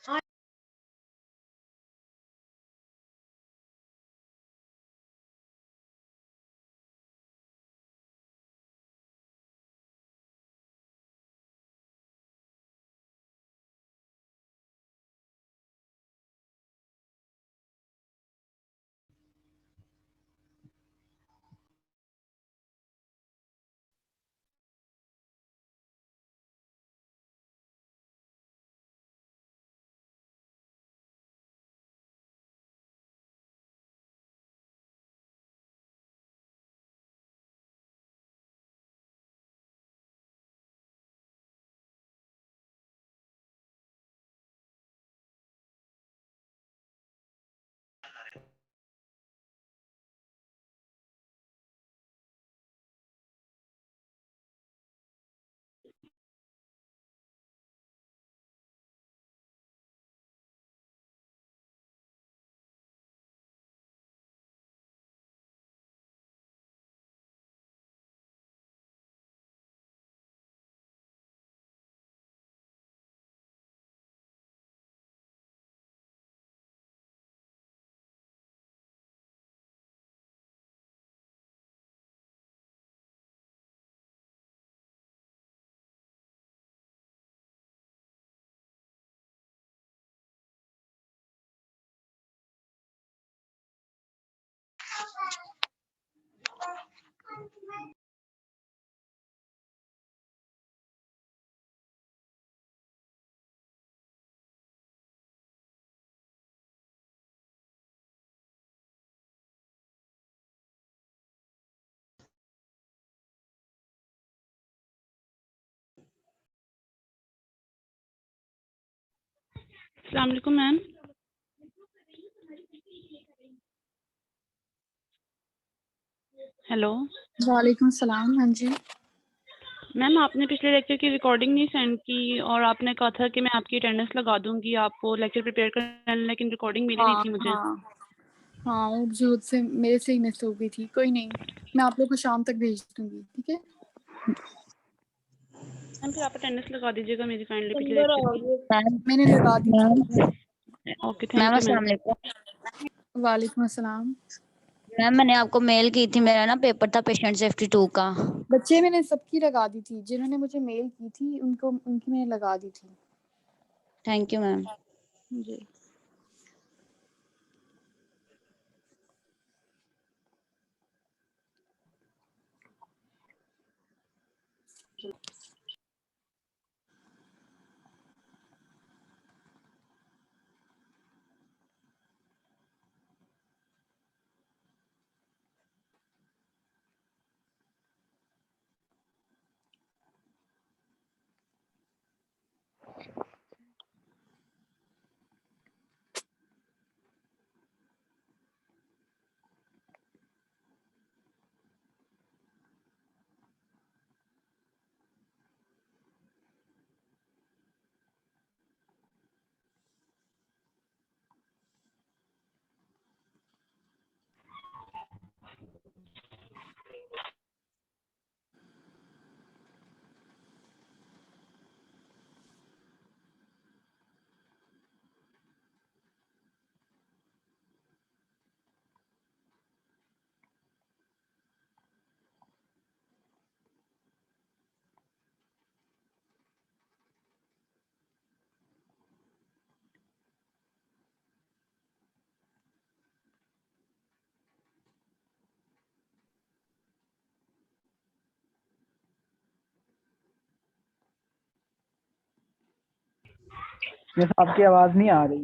अस्सलाम वालेकुम ma'am. Hello वालेकुम सलाम। हाँ जी मैम, आपने पिछले लेक्चर की रिकॉर्डिंग नहीं सेंड की और आपने कहा था कि मैं आपकी अटेंडेंस लगा दूंगी आपको लेक्चर प्रिपेयर करने, लेकिन रिकॉर्डिंग मिली नहीं हाँ थी मुझे। हाँ हाँ, वो जो से मेरे से ही मिस हो गई थी। कोई नहीं, मैं आप लोग को शाम तक भेज दूंगी, ठीक है। मैम फिर आप अटेंडेंस लगा दीजिएगा मेरी काइंडली पिछले लेक्चर की। मैम मैंने लगा दी थी। Okay, ma'am thank you ma'am. अस्सलाम वालेकुम। वालेकुम अस्सलाम। मैम मैंने आपको मेल की थी, मेरा ना पेपर था पेशेंट सेफ्टी 2 का। बच्चे मैंने सबकी लगा दी थी, जिन्होंने मुझे मेल की थी उनकी मैंने लगा दी थी। Thank you ma'am. जी आपकी आवाज नहीं आ रही।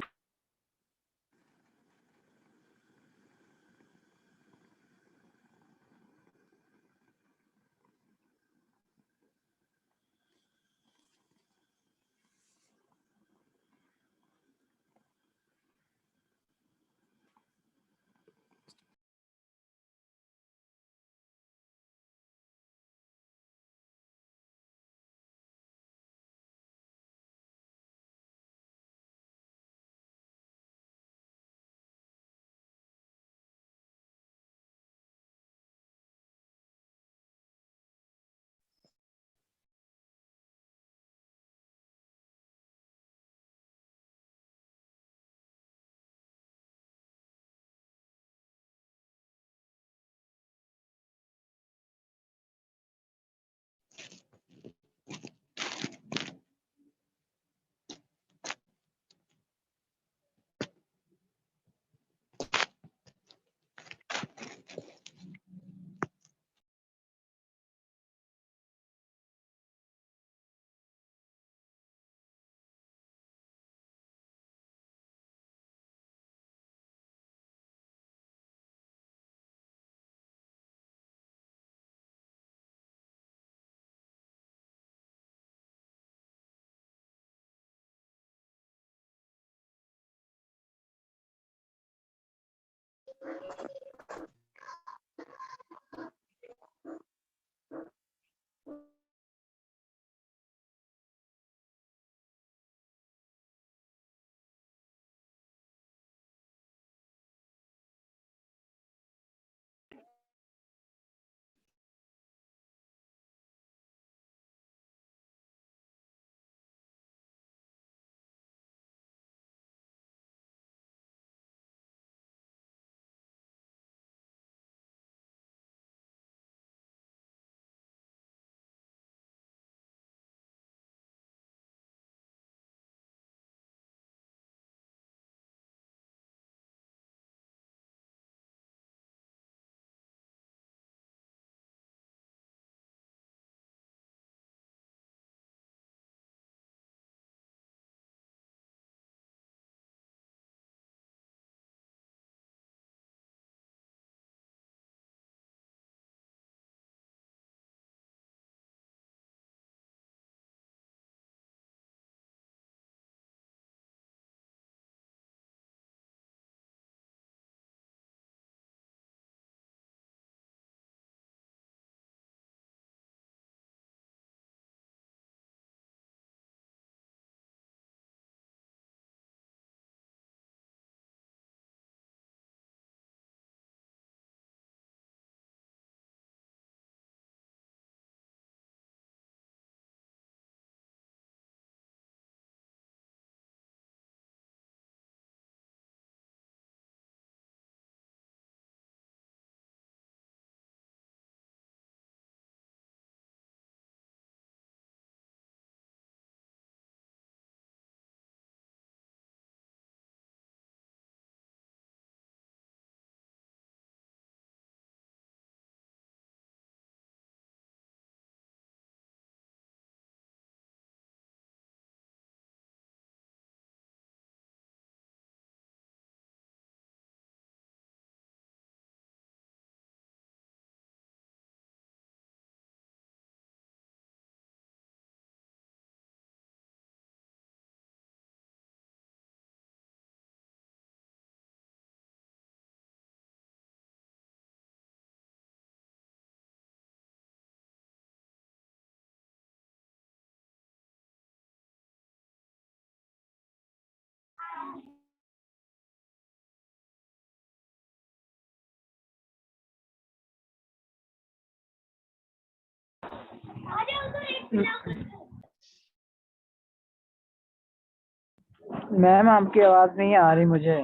मैम आपकी आवाज नहीं आ रही मुझे।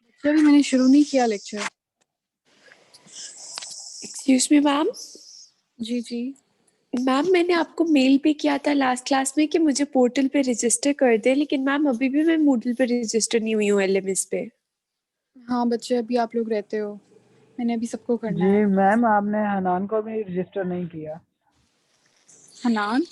बच्चे अभी मैंने शुरू नहीं किया लेक्चर। Excuse me ma'am. जी जी। मैम मैंने आपको मेल भी किया था लास्ट क्लास में कि मुझे पोर्टल पे रजिस्टर कर दे, लेकिन मैम अभी भी मैं मूडल पे रजिस्टर नहीं हुई हूँ एलएमएस पे। हाँ बच्चे अभी आप लोग रहते हो, मैंने अभी सबको करना जी है। मैम आपने हनान को भी रजिस्टर नहीं किया। हनान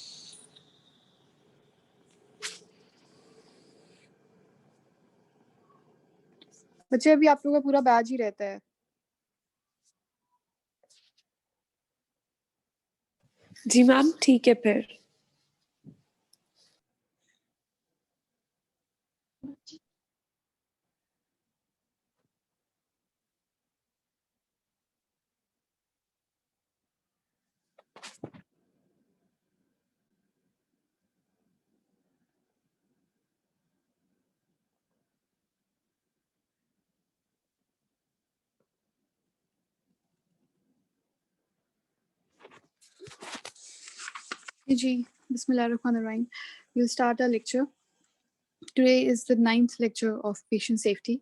बच्चे अभी आप लोगों का पूरा बैच ही रहता है। जी मैम ठीक है फिर। जी Bismillahirrahmanirrahim. We'll start our lecture. Today is the 9th lecture of patient safety.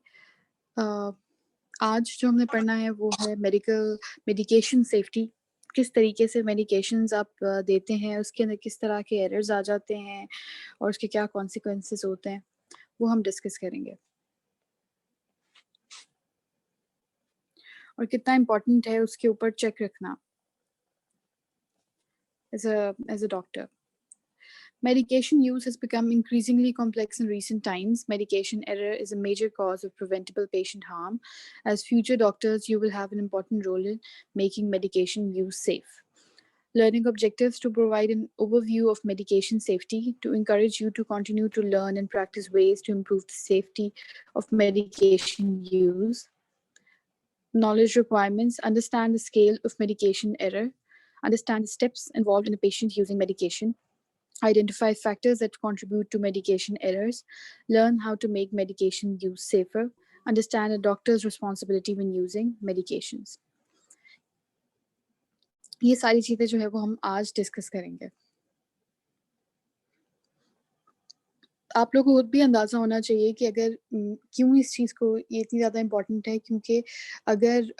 आज जो हमने पढ़ना है वो है मेडिकेशन सेफ्टी। किस तरीके से मेडिकेशंस आप देते हैं, उसके अंदर किस तरह के एरर्स आ जाते हैं और उसके क्या कॉन्सिक्वेंसेस होते हैं, वो हम डिस्कस करेंगे। और कितना इम्पोर्टेंट है उसके ऊपर चेक रखना as a doctor. Medication use has become increasingly complex in recent times. Medication error is a major cause of preventable patient harm. As future doctors, you will have an important role in making medication use safe. Learning objectives to provide an overview of medication safety, to encourage you to continue to learn and practice ways to improve the safety of medication use. Knowledge requirements: understand the scale of medication error, understand the steps involved in a patient using medication, identify factors that contribute to medication errors, learn how to make medication use safer, understand a doctor's responsibility when using medications. ये सारी चीजें जो है वो हम आज discuss करेंगे। आप लोगों को खुद भी अंदाज़ा होना चाहिए कि अगर क्यों इस चीज़ को ये इतनी ज़्यादा इम्पोर्टेंट है, क्योंकि अगर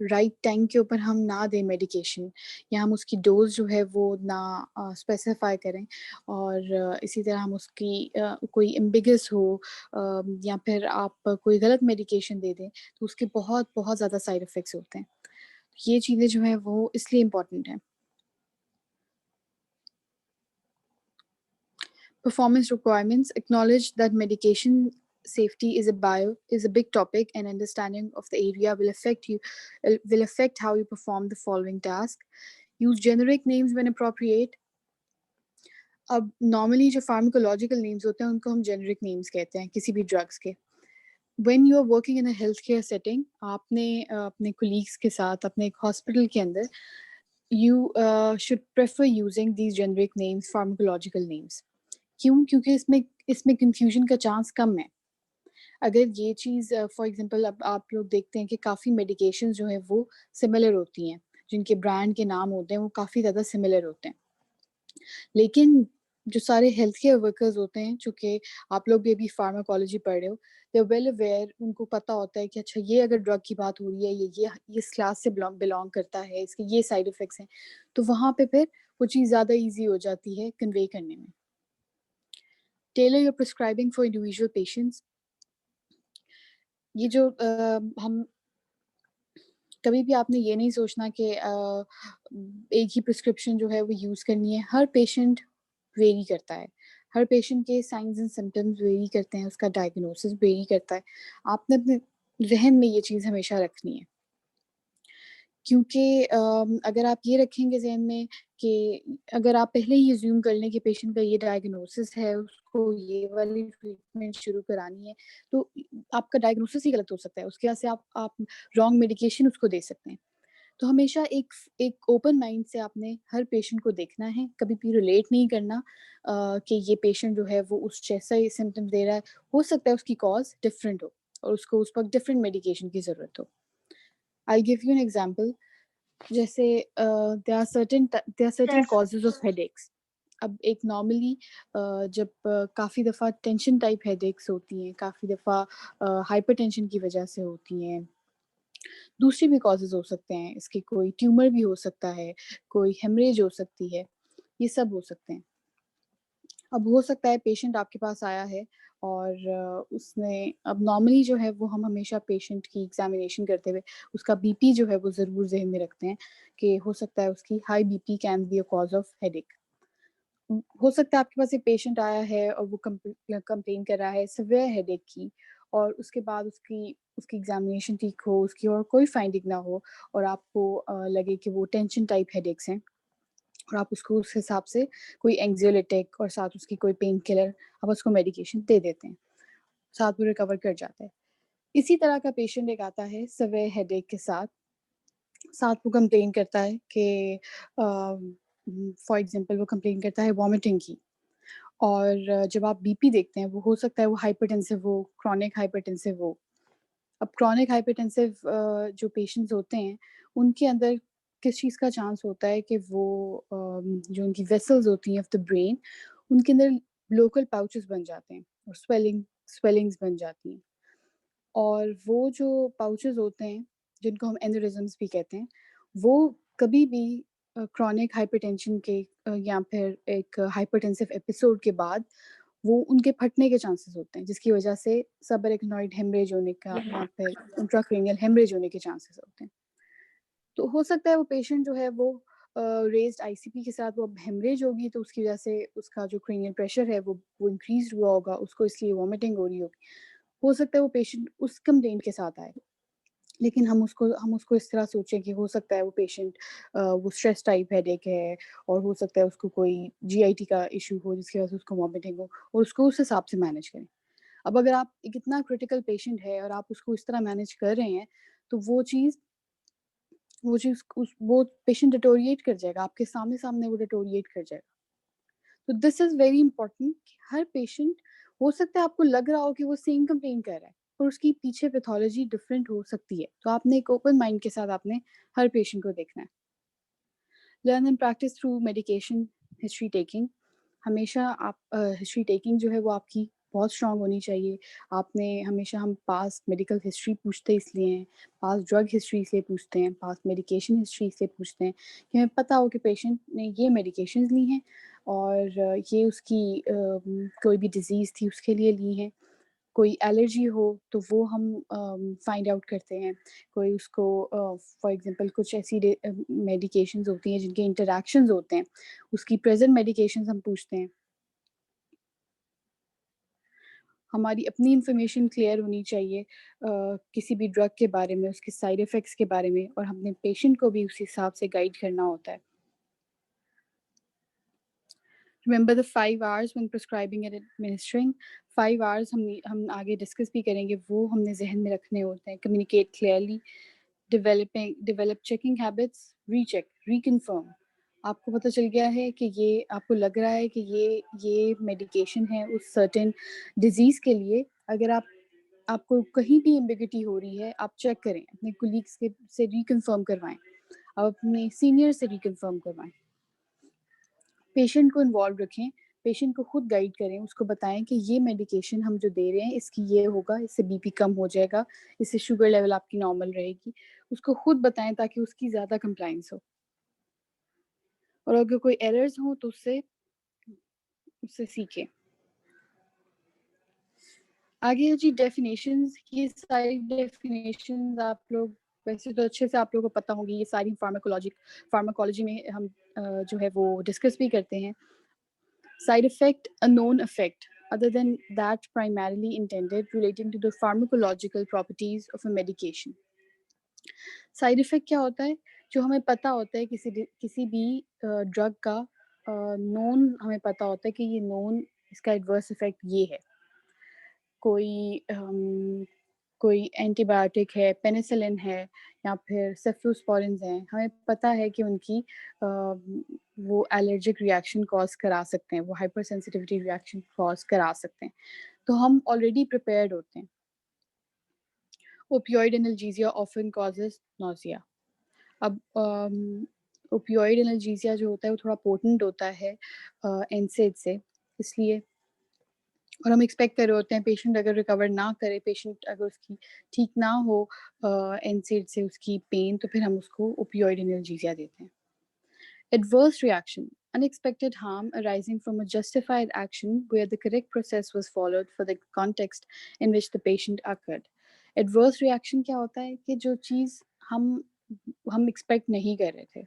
राइट टाइम के ऊपर हम ना दें मेडिकेशन, या हम उसकी डोज़ जो है वो ना स्पेसिफाई करें, और इसी तरह हम उसकी कोई एम्बिगस हो, या फिर आप कोई गलत मेडिकेशन दे दें, तो उसके बहुत बहुत ज़्यादा साइड इफ़ेक्ट्स होते हैं। ये चीज़ें जो हैं वो इसलिए इम्पोर्टेंट हैं। Performance requirements: acknowledge that medication safety is a big topic, and understanding of the area will affect how you perform the following task. Use generic names when appropriate. अब normally जो pharmacological names होते हैं उनको हम generic names कहते हैं किसी भी drugs के। When you are working in a healthcare setting, आपने अपने colleagues के साथ अपने एक hospital के अंदर, you should prefer using these generic names, pharmacological names. क्यों? क्योंकि इसमें कंफ्यूजन का चांस कम है। अगर ये चीज़ फॉर एग्जांपल अब आप लोग देखते हैं कि काफ़ी मेडिकेशन जो है वो सिमिलर होती हैं, जिनके ब्रांड के नाम होते हैं वो काफ़ी ज़्यादा सिमिलर होते हैं, लेकिन जो सारे हेल्थ केयर वर्कर्स होते हैं, चूँकि आप लोग भी अभी फार्माकोलॉजी पढ़ रहे हो, दे आर वेल अवेयर, उनको पता होता है कि अच्छा ये अगर ड्रग की बात हो रही है, ये इस क्लास से बिलोंग करता है, इसके ये साइड इफ़ेक्ट्स हैं, तो वहाँ पे फिर वो चीज़ ज़्यादा ईज़ी हो जाती है कन्वे करने में। Tailor your prescribing for individual patients. ये जो हम कभी भी आपने ये नहीं सोचना कि एक ही प्रिस्क्रिप्शन जो है वो यूज़ करनी है। हर पेशेंट वेरी करता है, हर पेशेंट के साइंस एंड सिम्टम्स वेरी करते हैं, उसका डायग्नोसिस वेरी करता है। आपने अपने जहन में ये चीज़ हमेशा रखनी है, क्योंकि अगर आप ये रखेंगे ज़हन में कि अगर आप पहले ही अज़्यूम कर लें कि पेशेंट का ये डायग्नोसिस है, उसको ये वाली ट्रीटमेंट शुरू करानी है, तो आपका डायग्नोसिस ही गलत हो सकता है। उसकी वजह से आप रॉन्ग मेडिकेशन उसको दे सकते हैं। तो हमेशा एक ओपन माइंड से आपने हर पेशेंट को देखना है, कभी भी रिलेट नहीं करना कि ये पेशेंट जो है वो उस जैसा ही सिम्पटम्स दे रहा है। हो सकता है उसकी कॉज़ डिफरेंट हो और उसको उस वक़्त डिफरेंट मेडिकेशन की ज़रूरत हो। I'll give you an example. जैसे there are certain causes of headaches. अब एक नॉर्मली जब काफ़ी दफ़ा टेंशन टाइप हेडेक्स होती हैं, काफ़ी दफ़ा हाइपरटेंशन की वजह से होती हैं। दूसरी भी कॉजेज़ हो सकते हैं, इसके कोई ट्यूमर भी हो सकता है, कोई हेमरेज हो सकती है, ये सब हो सकते हैं। अब हो सकता है पेशेंट आपके पास आया है और उसने अब नॉर्मली जो है वो हम हमेशा पेशेंट की एग्जामिनेशन करते हुए उसका बीपी जो है वो ज़रूर ज़हन में रखते हैं कि हो सकता है उसकी high BP can be a cause of headache. हो सकता है आपके पास एक पेशेंट आया है और वो कंप्लेन कर रहा है सिवियर हेडेक की, और उसके बाद उसकी उसकी एग्जामिनेशन ठीक हो, उसकी और कोई फाइंडिंग ना हो, और आपको लगे कि वो टेंशन टाइप हेडेक्स हैं, और आप उसको उस हिसाब से कोई एंग्ज़ायटिक और साथ उसकी कोई पेन किलर आप उसको मेडिकेशन दे देते हैं, साथ वो रिकवर कर जाता है। इसी तरह का पेशेंट एक आता है सिवियर हेडेक के साथ, साथ वो कंप्लेन करता है कि फॉर एग्ज़ाम्पल वो कंप्लेन करता है वॉमिटिंग की, और जब आप बीपी देखते हैं वो हो सकता है वो हाइपरटेंसिव हो, क्रॉनिक हाइपरटेंसिव हो। अब क्रॉनिक हाइपरटेंसिव जो पेशेंट्स होते हैं, उनके अंदर किस चीज़ का चांस होता है कि वो जो उनकी वेसल्स होती हैं ऑफ द ब्रेन, उनके अंदर लोकल पाउचेस बन जाते हैं और स्वेलिंग्स बन जाती हैं। और वो जो पाउचेस होते हैं, जिनको हम एनेरिज़म्स भी कहते हैं, वो कभी भी क्रॉनिक हाइपरटेंशन के या फिर एक हाइपरटेंसिव एपिसोड के बाद वो उनके फटने के चांसेस होते हैं, जिसकी वजह से सबअरेक्नॉइड हेमरेज होने का या फिर इंट्राक्रैनियल हेमरेज होने के चांसेस होते हैं। तो हो सकता है वो पेशेंट जो है वो रेज़्ड आईसीपी के साथ वो अब हेमरेज होगी, तो उसकी वजह से उसका जो क्रेनियल प्रेशर है वो इंक्रीज़ हुआ होगा, उसको इसलिए वॉमिटिंग हो रही होगी। हो सकता है वो पेशेंट उस कंप्लेंट के साथ आए। लेकिन हम उसको इस तरह सोचें कि हो सकता है वो पेशेंट वो स्ट्रेस टाइप हेडेक है और हो सकता है उसको कोई जीआईटी का इशू हो जिसकी वजह से उसको वॉमिटिंग हो, और उसको उस हिसाब से मैनेज करें। अब अगर आप एक इतना क्रिटिकल पेशेंट है और आप उसको इस तरह मैनेज कर रहे हैं, तो वो पेशेंट डिटोरिएट कर जाएगा, आपके सामने वो डिटोरिएट कर जाएगा। तो दिस इज़ वेरी इंपॉर्टेंट कि हर पेशेंट, हो सकता है आपको लग रहा हो कि वो सेम कंप्लेन कर रहा है, पर उसकी पीछे पैथोलॉजी डिफरेंट हो सकती है। तो आपने एक ओपन माइंड के साथ आपने हर पेशेंट को देखना है। Learn and practice through medication history taking. हमेशा आप हिस्ट्री टेकिंग जो है वो आपकी बहुत स्ट्रांग होनी चाहिए। आपने हमेशा, हम पास मेडिकल हिस्ट्री पूछते इसलिए हैं, पास ड्रग हिस्ट्री इसलिए पूछते हैं, पास मेडिकेशन हिस्ट्री इसलिए पूछते हैं कि हमें पता हो कि पेशेंट ने ये मेडिकेशंस ली हैं और ये उसकी कोई भी डिज़ीज़ थी उसके लिए ली हैं। कोई एलर्जी हो तो वो हम फाइंड आउट करते हैं। कोई उसको फॉर एग्जांपल कुछ ऐसी मेडिकेशंस होती हैं जिनके इंटरैक्शंस होते हैं, उसकी प्रेजेंट मेडिकेशंस हम पूछते हैं। हमारी अपनी इंफॉर्मेशन क्लियर होनी चाहिए किसी भी ड्रग के बारे में, उसके साइड इफ़ेक्ट्स के बारे में, और हमने पेशेंट को भी उस हिसाब से गाइड करना होता है। Remember the 5 hours when prescribing and administering. 5 hours हम आगे डिस्कस भी करेंगे, वो हमने ज़हन में रखने होते हैं। Communicate clearly, develop checking habits, recheck, reconfirm. आपको पता चल गया है कि ये, आपको लग रहा है कि ये मेडिकेशन है उस सर्टेन डिज़ीज़ के लिए। अगर आपको कहीं भी एम्बिग्यूटी हो रही है, आप चेक करें, अपने कोलीग्स के से रिकन्फर्म करवाएँ, आप अपने सीनियर से रिकन्फर्म करवाएँ। पेशेंट को इन्वॉल्व रखें, पेशेंट को खुद गाइड करें, उसको बताएं कि ये मेडिकेशन हम जो दे रहे हैं इसकी ये होगा, इससे बीपी कम हो जाएगा, इससे शुगर लेवल आपकी नॉर्मल रहेगी। उसको खुद बताएं ताकि उसकी ज़्यादा कंप्लायंस हो, और अगर कोई एरर्स हो तो उससे उससे सीखें। आगे है जी डेफिनेशंस। ये सारी डेफिनेशंस आप लोग वैसे तो अच्छे से आप लोगों को पता होंगी, ये सारी फार्माकोलॉजी में हम जो है वो डिस्कस भी करते हैं। Side effect, a known effect, other than that primarily intended, relating to the pharmacological properties of a medication. Side effect क्या होता है? जो हमें पता होता है किसी भी ड्रग का नोन, हमें पता होता है कि ये नोन, इसका एडवर्स इफेक्ट ये है। कोई एंटीबायोटिक है, पेनिसिलिन है, या फिर सेफ्लोस्पोरिन्स हैं, हमें पता है कि उनकी वो एलर्जिक रिएक्शन कॉज करा सकते हैं, वो हाइपर सेंसिटिविटी रिएक्शन कॉज करा सकते हैं, तो हम ऑलरेडी प्रिपेयर्ड होते हैं। Opioid analgesia often causes nausea. अब ओपियोइड एनाल्जेसिया जो होता है वो थोड़ा पोटेंट होता है एनसेड से, इसलिए, और हम एक्सपेक्ट कर रहे होते हैं पेशेंट अगर रिकवर ना करे, पेशेंट अगर उसकी ठीक ना हो एनसेड से उसकी पेन, तो फिर हम उसको ओपियोइड एनाल्जेसिया देते हैं। Adverse reaction, unexpected harm arising from a justified action where the correct process was followed for the context in which the patient occurred. Adverse reaction क्या होता है कि जो चीज़ हम एक्सपेक्ट नहीं कर रहे थे,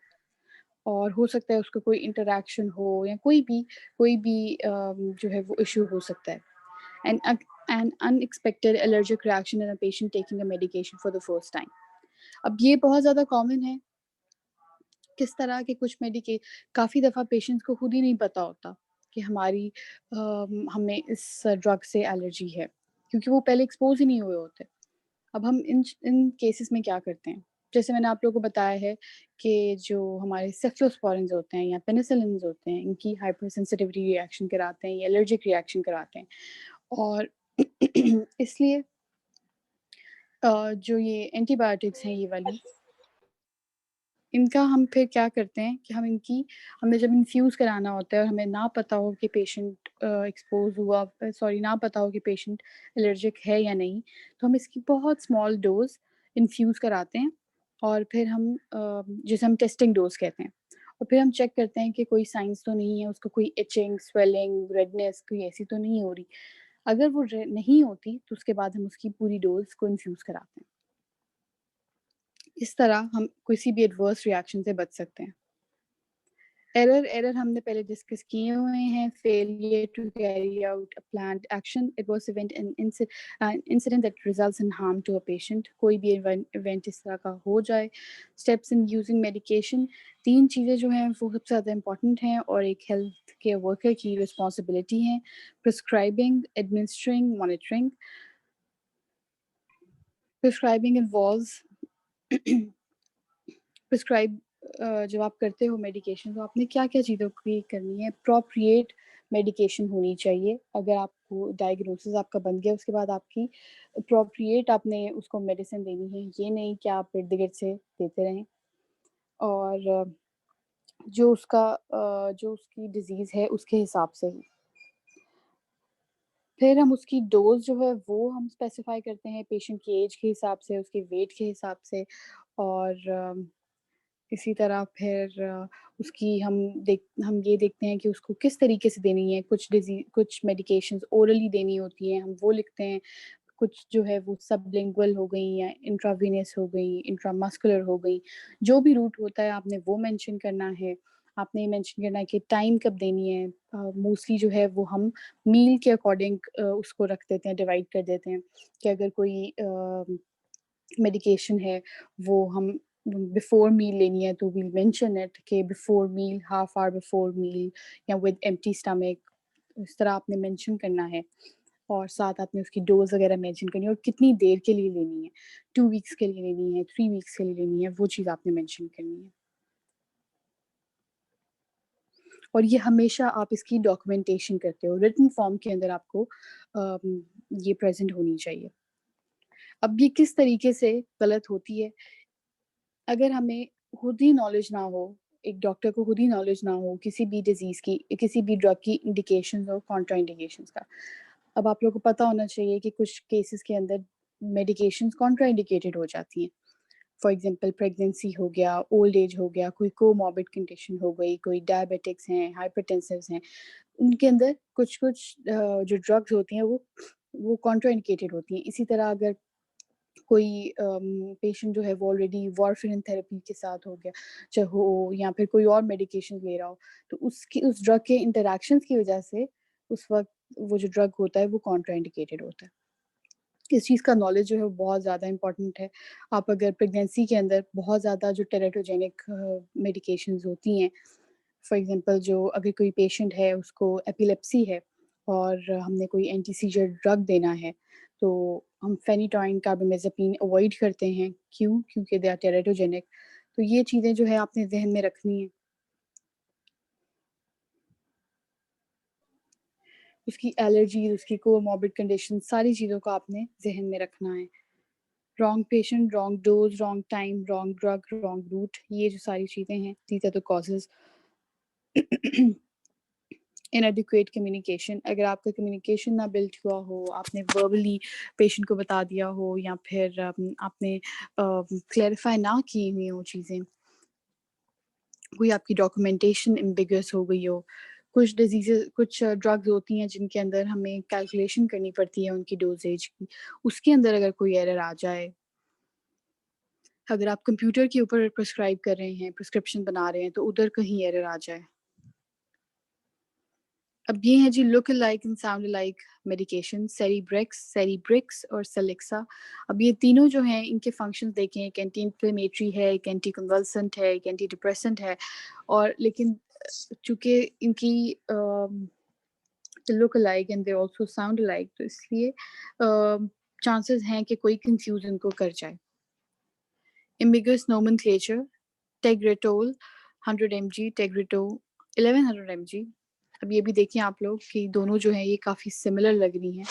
और हो सकता है उसका कोई इंटरैक्शन हो या कोई भी जो है वो इशू हो सकता है। An unexpected allergic reaction in a patient taking a medication for the first time. अब ये बहुत ज़्यादा कॉमन है। किस तरह के कुछ काफ़ी दफ़ा पेशेंट्स को खुद ही नहीं पता होता कि हमें इस ड्रग से एलर्जी है, क्योंकि वो पहले एक्सपोज़ ही नहीं हुए होते। अब हम इन केसेस में क्या करते हैं, जैसे मैंने आप लोगों को बताया है कि जो हमारे सेफ्लोस्पोरिन्स होते हैं या पेनिसिलिन्स होते हैं, इनकी हाइपर सेंसिटिविटी रिएक्शन कराते हैं या एलर्जिक रिएक्शन कराते हैं, और इसलिए जो ये एंटीबायोटिक्स हैं ये वाली, इनका हम फिर क्या करते हैं कि हमें जब इन्फ्यूज़ कराना होता है और हमें ना पता हो कि पेशेंट ना पता हो कि पेशेंट एलर्जिक है या नहीं, तो हम इसकी बहुत स्मॉल डोज़ इन्फ्यूज़ कराते हैं, और फिर जिसे हम टेस्टिंग डोज़ कहते हैं, और फिर हम चेक करते हैं कि कोई साइंस तो नहीं है, उसको कोई इचिंग, स्वेलिंग, रेडनेस कोई ऐसी तो नहीं हो रही। अगर वो नहीं होती तो उसके बाद हम उसकी पूरी डोज़ को इन्फ्यूज़ कराते हैं। इस तरह हम किसी भी एडवर्स रिएक्शन से बच सकते हैं। एरर हमने पहले डिस्कस किए हुए हैं। Failure to carry out a planned action, adverse event and incident that results in harm to a patient. कोई भी इवेंट इस तरह का हो जाए। स्टेप्स इन यूजिंग मेडिकेशन, 3 चीज़ें जो हैं वो सबसे ज़्यादा इंपॉर्टेंट हैं और एक हेल्थ केयर वर्कर की रिस्पॉन्सिबिलिटी है। Prescribing, administering, monitoring. Prescribing involves prescribe जब आप करते हो मेडिकेशन तो आपने क्या क्या चीज़ों की करनी है। अप्रोप्रिएट मेडिकेशन होनी चाहिए। अगर आपको डायग्नोसिस आपका बन गया उसके बाद आपकी अप्रोप्रिएट आपने उसको मेडिसिन देनी है, ये नहीं कि आप इर्द गिर्द से देते रहें। और जो उसकी डिजीज़ है उसके हिसाब से ही। फिर हम उसकी डोज जो है वो हम स्पेसिफाई करते हैं पेशेंट की एज के हिसाब से, उसके वेट के हिसाब से। और इसी तरह फिर उसकी हम ये देखते हैं कि उसको किस तरीके से देनी है। कुछ मेडिकेशंस ओरली देनी होती हैं, हम वो लिखते हैं। कुछ जो है वो सबलिंगुअल हो गई या इंट्रावेनस हो गई, इंट्रामस्कुलर हो गई। जो भी रूट होता है आपने वो मेंशन करना है। आपने ये मेंशन करना है कि टाइम कब देनी है। मोस्टली जो है वो हम मील के अकॉर्डिंग उसको रख देते हैं, डिवाइड कर देते हैं कि अगर कोई मेडिकेशन है वो हम बिफोर मील लेनी है तो वील मेंशन इट कि before meal, half hour before meal या विद एम्प्टी स्टमक। इस तरह आपने मेंशन करना है और साथ आपने उसकी डोज वगैरह मेंशन करनी है और कितनी देर के लिए लेनी है। 2 वीक्स के लिए लेनी है, 3 वीक्स के लिए लेनी है, वो चीज़ आपने मेंशन करनी है। और ये हमेशा आप इसकी डॉक्यूमेंटेशन करते हो, रिटन फॉर्म के अंदर आपको ये प्रेजेंट होनी चाहिए। अब ये किस तरीके से गलत होती है, अगर हमें खुद ही नॉलेज ना हो, एक डॉक्टर को खुद ही नॉलेज ना हो किसी भी डिजीज़ की, किसी भी ड्रग की इंडिकेशंस और कॉन्ट्रा इंडिकेशंस का। अब आप लोगों को पता होना चाहिए कि कुछ केसेस के अंदर मेडिकेशंस कॉन्ट्रा इंडिकेटेड हो जाती हैं। फॉर एग्जांपल प्रेगनेंसी हो गया, ओल्ड एज हो गया, कोई कोमॉर्बिड कंडीशन हो गई, कोई डायबिटिक्स हैं, हाइपरटेंसिव्स हैं। उनके अंदर कुछ-कुछ जो ड्रग्स होती हैं वो कॉन्ट्रा इंडिकेटेड होती हैं। इसी तरह अगर कोई पेशेंट जो है वो ऑलरेडी वारफेरिन थेरेपी के साथ हो गया चाहे हो या फिर कोई और मेडिकेशन ले रहा हो, तो उस ड्रग के इंटरैक्शंस की वजह से उस वक्त वो जो ड्रग होता है वो कॉन्ट्रा इंडिकेटेड होता है। इस चीज़ का नॉलेज जो है वो बहुत ज़्यादा इंपॉर्टेंट है। आप अगर प्रेगनेंसी के अंदर बहुत ज़्यादा जो टेरेटोजेनिक मेडिकेशंस होती हैं, फॉर एग्जांपल जो अगर कोई पेशेंट है उसको एपिलेप्सी है और हमने कोई एंटी सीजर ड्रग देना है, तो हम फेनिटोइन, कार्बामेज़ेपिन अवॉइड करते हैं। क्यों? क्योंकि दे आर टेरेटोजेनिक। तो ये चीज़ें जो है आपने ज़हन में रखनी है। उसकी एलर्जीज़, उसकी कोमॉर्बिड कंडीशन, सारी चीज़ों को आपने ज़हन में रखना है। Wrong patient, wrong dose, wrong time, wrong drug, wrong route, ये जो सारी चीज़ें हैं, these are the causes. Inadequate communication, अगर आपका कम्युनिकेशन ना बिल्ड हुआ हो, आपने वर्बली पेशेंट को बता दिया हो या फिर आपने क्लैरिफाई ना की हुई हो चीज़ें, कोई आपकी डॉक्यूमेंटेशन एम्बिगुअस हो गई हो। कुछ ड्रग्स होती हैं जिनके अंदर हमें कैलकुलेशन करनी पड़ती है उनकी डोजेज की, उसके अंदर अगर कोई एरर आ जाए। अगर आप कंप्यूटर के ऊपर प्रिस्क्राइब कर रहे हैं, प्रिस्क्रिप्शन बना रहे हैं, तो उधर कहीं एरर आ जाए। अब ये है जी look alike and sound alike medication, Celebrex और सेलेक्सा। अब ये तीनों जो हैं इनके फंक्शंस देखें, एक एंटी इन्फ्लेमेटरी है, एक एंटी कन्वल्सेंट है, एक एंटी डिप्रेसेंट है। और लेकिन चूंकि इनकी look alike and they also sound alike, तो इसलिए चांसेस हैं कि कोई कंफ्यूज इनको कर जाए। Ambiguous nomenclature, Tegretol 100 mg, Tegretol 1100 mg। अब ये भी देखिए आप लोग कि दोनों जो हैं ये काफ़ी सिमिलर लग रही हैं।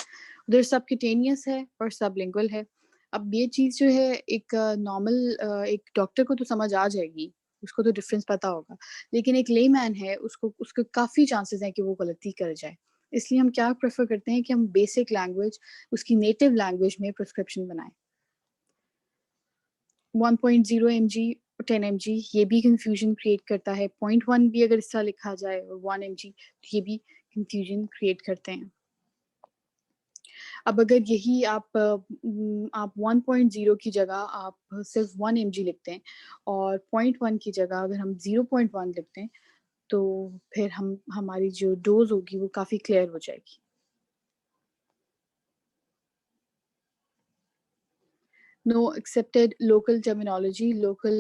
उधर सबक्यूटेनियस है और सबलिंगुअल है। अब ये चीज़ जो है एक नॉर्मल एक डॉक्टर को तो समझ आ जाएगी, उसको तो डिफरेंस पता होगा। लेकिन एक लेमैन है उसको काफ़ी चांसेस हैं कि वो गलती कर जाए। इसलिए हम क्या प्रेफ़र करते हैं कि हम बेसिक लैंग्वेज, उसकी नेटिव लैंग्वेज में प्रिस्क्रिप्शन बनाएँ। 1.0 mg, 10 mg, ये भी कंफ्यूजन क्रिएट करता है। 0.1 भी अगर इस तरह लिखा जाए और 1 mg, तो ये भी कंफ्यूजन क्रिएट करते हैं। अब अगर यही आप 1.0 की जगह आप सिर्फ 1 mg लिखते हैं और 0.1 की जगह अगर हम 0.1 लिखते हैं, तो फिर हमारी जो डोज होगी वो काफ़ी क्लियर हो जाएगी। No accepted local terminology, local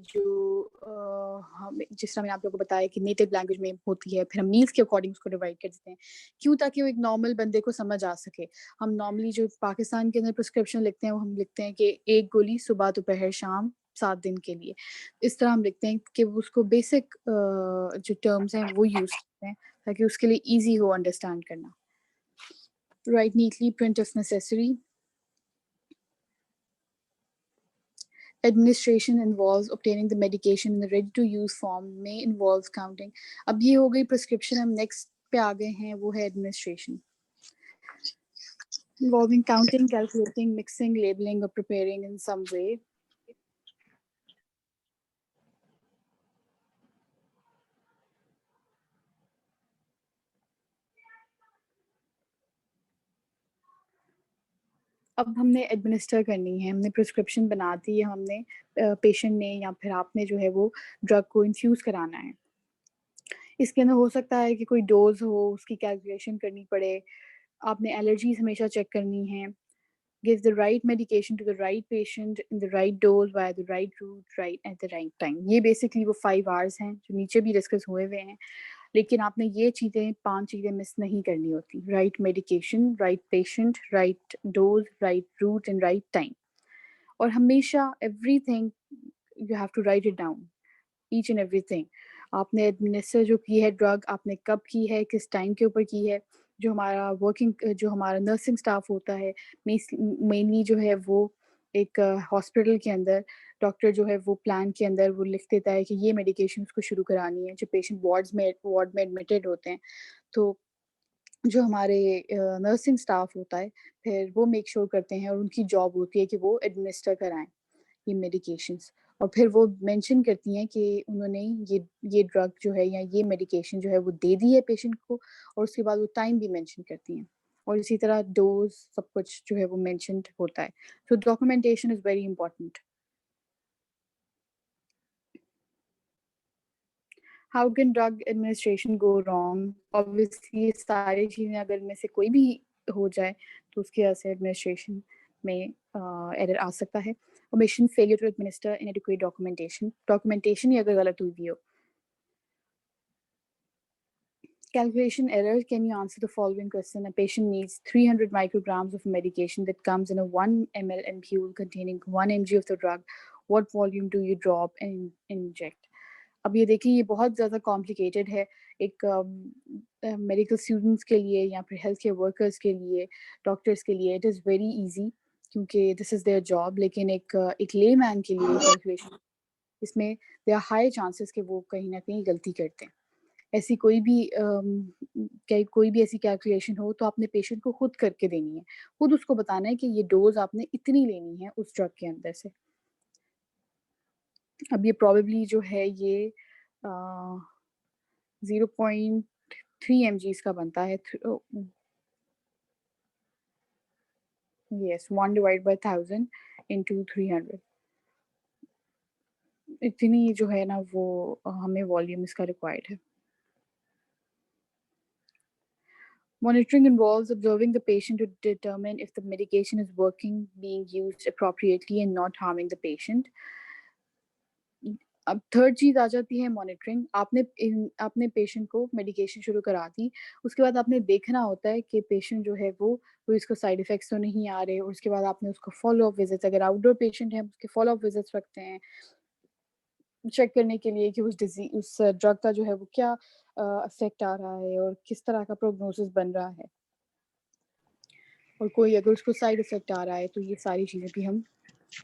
जो हम जिस तरह मैंने आप लोगों को बताया कि नेटिव लैंग्वेज में होती है, फिर हम नीड्स के अकॉर्डिंग उसको डिवाइड कर देते हैं। क्यों? ताकि वो एक नॉर्मल बंदे को समझ आ सके। हम नॉर्मली जो पाकिस्तान के अंदर प्रिस्क्रिप्शन लिखते हैं वो हम लिखते हैं कि 1 गोली सुबह, दोपहर, शाम 7 दिन के लिए। इस तरह हम लिखते हैं कि वो उसको बेसिक जो टर्म्स हैं वो यूज़ करते हैं ताकि उसके लिए ईज़ी हो अंडरस्टैंड करना। Right neatly, print if necessary. Administration involves obtaining the medication in the ready-to-use form, may involve counting. अब ये हो गई prescription, हम next पे आ गए हैं, वो है administration. Involving counting, calculating, mixing, labeling or preparing in some way. अब हमने एडमिनिस्टर करनी है, हमने प्रिस्क्रिप्शन बना दी है, हमने पेशेंट ने या फिर आपने जो है वो ड्रग को इन्फ्यूज़ कराना है। इसके अंदर हो सकता है कि कोई डोज हो, उसकी कैलकुलेशन करनी पड़े, आपने एलर्जीज हमेशा चेक करनी है। Give the right medication to the right patient in the right dose via the right route, right at the right time. ये बेसिकली वो 5 आवर्स हैं जो नीचे भी डिस्कस हुए हुए हैं, लेकिन आपने ये चीज़ें 5 चीज़ें मिस नहीं करनी होती। Right medication, right patient, right dose, right route and right time. और हमेशा everything you have to write it down, each and everything. आपने एडमिनिस्टर जो की है ड्रग, आपने कब की है, किस टाइम के ऊपर की है। जो हमारा नर्सिंग स्टाफ होता है, मेनली जो है वो एक हॉस्पिटल के अंदर डॉक्टर जो है वो प्लान के अंदर वो लिख देता है कि ये मेडिकेशन उसको शुरू करानी है। जो पेशेंट वार्ड में एडमिटेड होते हैं, तो जो हमारे नर्सिंग स्टाफ होता है फिर वो मेक श्योर करते हैं और उनकी जॉब होती है कि वो एडमिनिस्टर कराएं ये मेडिकेशंस। और फिर वो मेंशन करती हैं कि उन्होंने ये ड्रग जो है या ये मेडिकेशन जो है वो दे दी है पेशेंट को, और उसके बाद वो टाइम भी मेंशन करती हैं, और इसी तरह डोज सब कुछ जो है वो मेंशनड होता है। तो documentation is very important. How can drug administration go wrong? Obviously ये सारी चीज़ें अगर में से कोई भी हो जाए तो उसकी वजह से एडमिनिस्ट्रेशन में एरर आ सकता है। Omission, failure to administer, inadequate documentation ही अगर गलत हुई भी हो। Calculation error. Can you answer the following question? A patient needs 300 micrograms of medication that comes in a 1 ml ampule containing 1 mg of the drug. What volume do you drop and inject? अब ये देखिए ये बहुत ज़्यादा complicated है। एक medical students के लिए या फिर हेल्थ केयर वर्कर्स के लिए, डॉक्टर्स के लिए इट इज़ वेरी इजी क्योंकि दिस इज़ देयर जॉब। लेकिन एक लेमैन के लिए कैलकुलेशन, इसमें देयर आर हाई चांसेस कि वो कहीं ना कहीं गलती करते हैं। ऐसी कोई भी ऐसी कैलकुलेशन हो तो आपने पेशेंट को खुद करके देनी है, खुद उसको बताना है कि ये डोज आपने इतनी लेनी है उस ड्रग के अंदर से। अब ये प्रोबेबली जो है ये 0.3 mg का बनता है। Yes, 1 divide by 1000 into 300। इतनी जो है ना वो हमें वॉल्यूम इसका रिक्वायर्ड है। Monitoring involves observing the patient to determine if the medication is working, being used appropriately and not harming the patient. अब थर्ड चीज़ आ जाती है मॉनिटरिंग। आपने पेशेंट को मेडिकेशन शुरू करा दी, उसके बाद आपने देखना होता है कि पेशेंट जो है वो कोई इसको साइड इफ़ेक्ट्स तो नहीं आ रहे, और उसके बाद आपने उसको फ़ॉलो अप विज़िट्स, अगर आउटडोर पेशेंट है उसके फ़ॉलो अप विज़िट्स रखते हैं, चेक करने के लिए कि उस ड्रग का जो है वो क्या इफ़ेक्ट आ रहा है और किस तरह का प्रोग्नोसिस बन रहा है, और कोई अगर उसको साइड इफ़ेक्ट आ रहा है तो ये सारी चीज़ें भी हम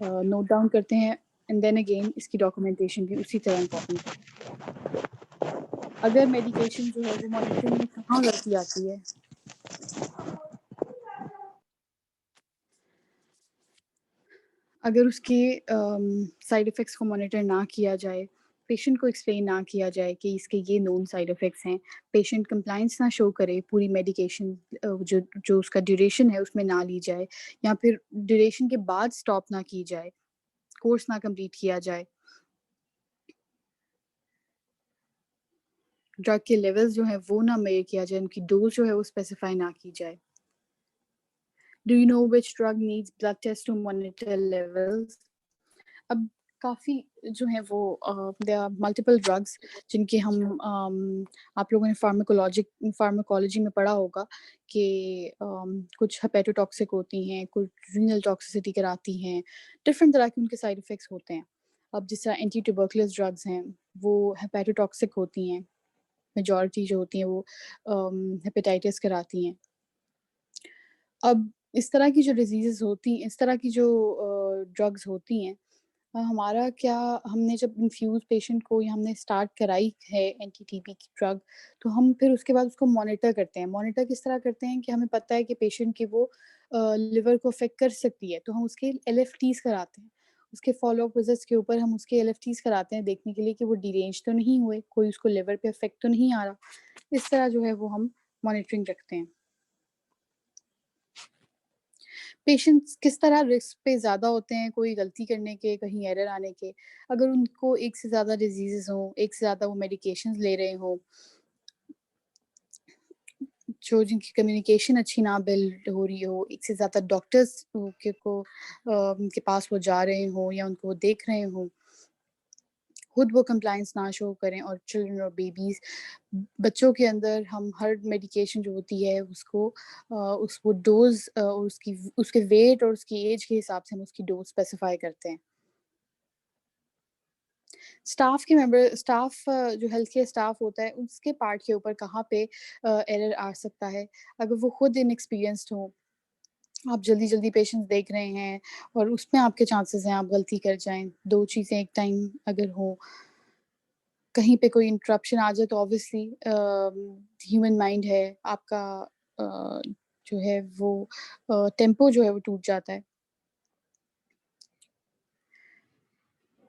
नोट डाउन करते हैं। एंड देन अगेन इसकी डॉक्यूमेंटेशन भी उसी तरह इम्पोर्टेंट है। अगर मेडिकेशन जो है वो मॉनिटरिंग में कहाँ गलती आती है? अगर उसके साइड इफ़ेक्ट्स को मॉनिटर ना किया जाए, पेशेंट को एक्सप्लेन ना किया जाए कि इसके ये नोन साइड इफ़ेक्ट्स हैं, पेशेंट कंप्लायंस ना शो करे, पूरी मेडिकेशन जो उसका ड्यूरेशन है उसमें ना ली जाए, या फिर ड्यूरेशन के बाद स्टॉप ना की जाए, कोर्स ना कंप्लीट किया जाए, ड्रग के लेवल्स जो है वो ना मेजर किया जाए, उनकी डोज जो है वो स्पेसिफाई ना की जाए। Do you know which drug needs blood test to monitor levels? अब काफ़ी जो है वो देयर आर मल्टीपल ड्रग्स जिनके हम आप लोगों ने फार्माकोलॉजी में पढ़ा होगा कि कुछ हेपेटोटॉक्सिक होती हैं, कुछ रीनल टॉक्सिसिटी कराती हैं, डिफरेंट तरह के उनके साइड इफ़ेक्ट्स होते हैं। अब जिस तरह एंटी ट्यूबरकुलस ड्रग्स हैं वो हेपेटोटॉक्सिक होती हैं, मेजॉरिटी जो होती हैं वो हेपेटाइटिस कराती हैं। अब इस तरह की जो डिजीज़ेज़ होती हैं, इस तरह की जो ड्रग्स होती हैं, हमारा क्या, हमने जब इन्फ्यूज़ पेशेंट को या हमने स्टार्ट कराई है एंटी-टीबी की ड्रग, तो हम फिर उसके बाद उसको मॉनिटर करते हैं। मॉनिटर किस तरह करते हैं कि हमें पता है कि पेशेंट की वो लिवर को अफ़ेक्ट कर सकती है, तो हम उसके एलएफटीज़ कराते हैं। उसके फ़ॉलो-अप विज़िट्स के ऊपर हम उसके एलएफटीज़ कराते हैं देखने के लिए कि वो डिरेंज तो नहीं हुए, कोई उसको लिवर पे अफ़ेक्ट तो नहीं आ रहा। इस तरह जो है वो हम मॉनिटरिंग रखते हैं। पेशेंट्स किस तरह रिस्क पे ज़्यादा होते हैं कोई गलती करने के, कहीं एरर आने के। अगर उनको एक से ज़्यादा डिज़ीज़ेज़ हों, एक से ज़्यादा वो मेडिकेशंस ले रहे हों, जो जिनकी कम्युनिकेशन अच्छी ना बिल्ड हो रही हो, एक से ज़्यादा डॉक्टर्स उनके पास वो जा रहे हों या उनको वो देख रहे हों, खुद वो कंप्लायंस ना शो करें, और चिल्ड्रन और बेबीज़, बच्चों के अंदर हम हर मेडिकेशन जो होती है उसको उसको डोज़ उसकी उसके वेट और उसकी एज के हिसाब से हम उसकी डोज़ स्पेसिफ़ाई करते हैं। स्टाफ जो हेल्थ केयर स्टाफ होता है उसके पार्ट के ऊपर कहाँ पे एरर आ सकता है। अगर वो खुद इनएक्सपीरियंस्ड हों, आप जल्दी-जल्दी पेशेंट्स देख रहे हैं और उसमें आपके चांसेस हैं आप गलती कर जाएँ, 2 चीज़ें एक टाइम अगर हो, कहीं पे कोई इंटरप्शन आ जाए तो ऑब्वियसली ह्यूमन माइंड है, आपका जो है वो टेम्पो जो है वो टूट जाता है।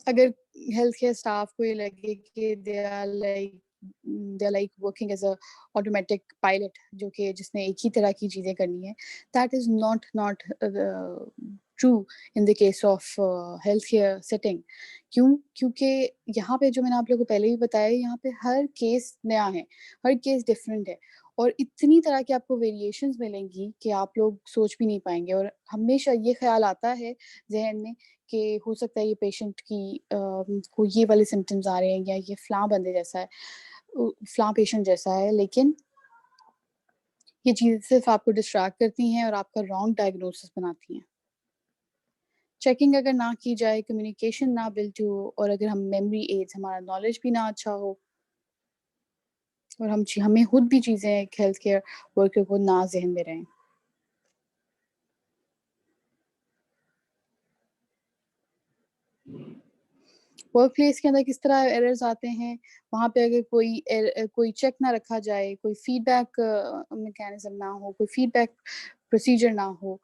अगर हेल्थ केयर स्टाफ को ये लगे कि they are like working as a automatic pilot, जो कि जिसने एक ही तरह की चीज़ें करनी है, that is not true in the case of health care setting. क्यों? क्योंकि यहाँ पे जो मैंने आप लोगों को पहले भी बताया, यहाँ पे हर केस नया है, हर केस डिफरेंट है, और इतनी तरह की आपको वेरिएशंस मिलेंगी कि आप लोग सोच भी नहीं पाएँगे, और हमेशा ये ख़्याल आता है ज़हन में कि हो सकता है ये पेशेंट की को ये वाले सिम्पटम्स आ रहे हैं या ये फ़लाँ बंदे जैसा है, फ़लाँ पेशेंट जैसा है, लेकिन ये चीज़ें सिर्फ़ आपको डिस्ट्रैक्ट करती हैं और आपका रॉन्ग डायग्नोसिस बनाती हैं। चेकिंग अगर ना की जाए, कम्युनिकेशन ना बिल्ड हो, और अगर हम मेमोरी एड्स, हमारा नॉलेज भी ना अच्छा हो, और हमें खुद भी चीज़ें एक हेल्थ केयर वर्कर को ना ज़हन में रहें। वर्क प्लेस के अंदर किस तरह एरर्स आते हैं, वहाँ पे अगर कोई चेक ना रखा जाए, कोई फीडबैक मैकेनिज़्म ना हो, कोई फीडबैक प्रोसीजर ना हो,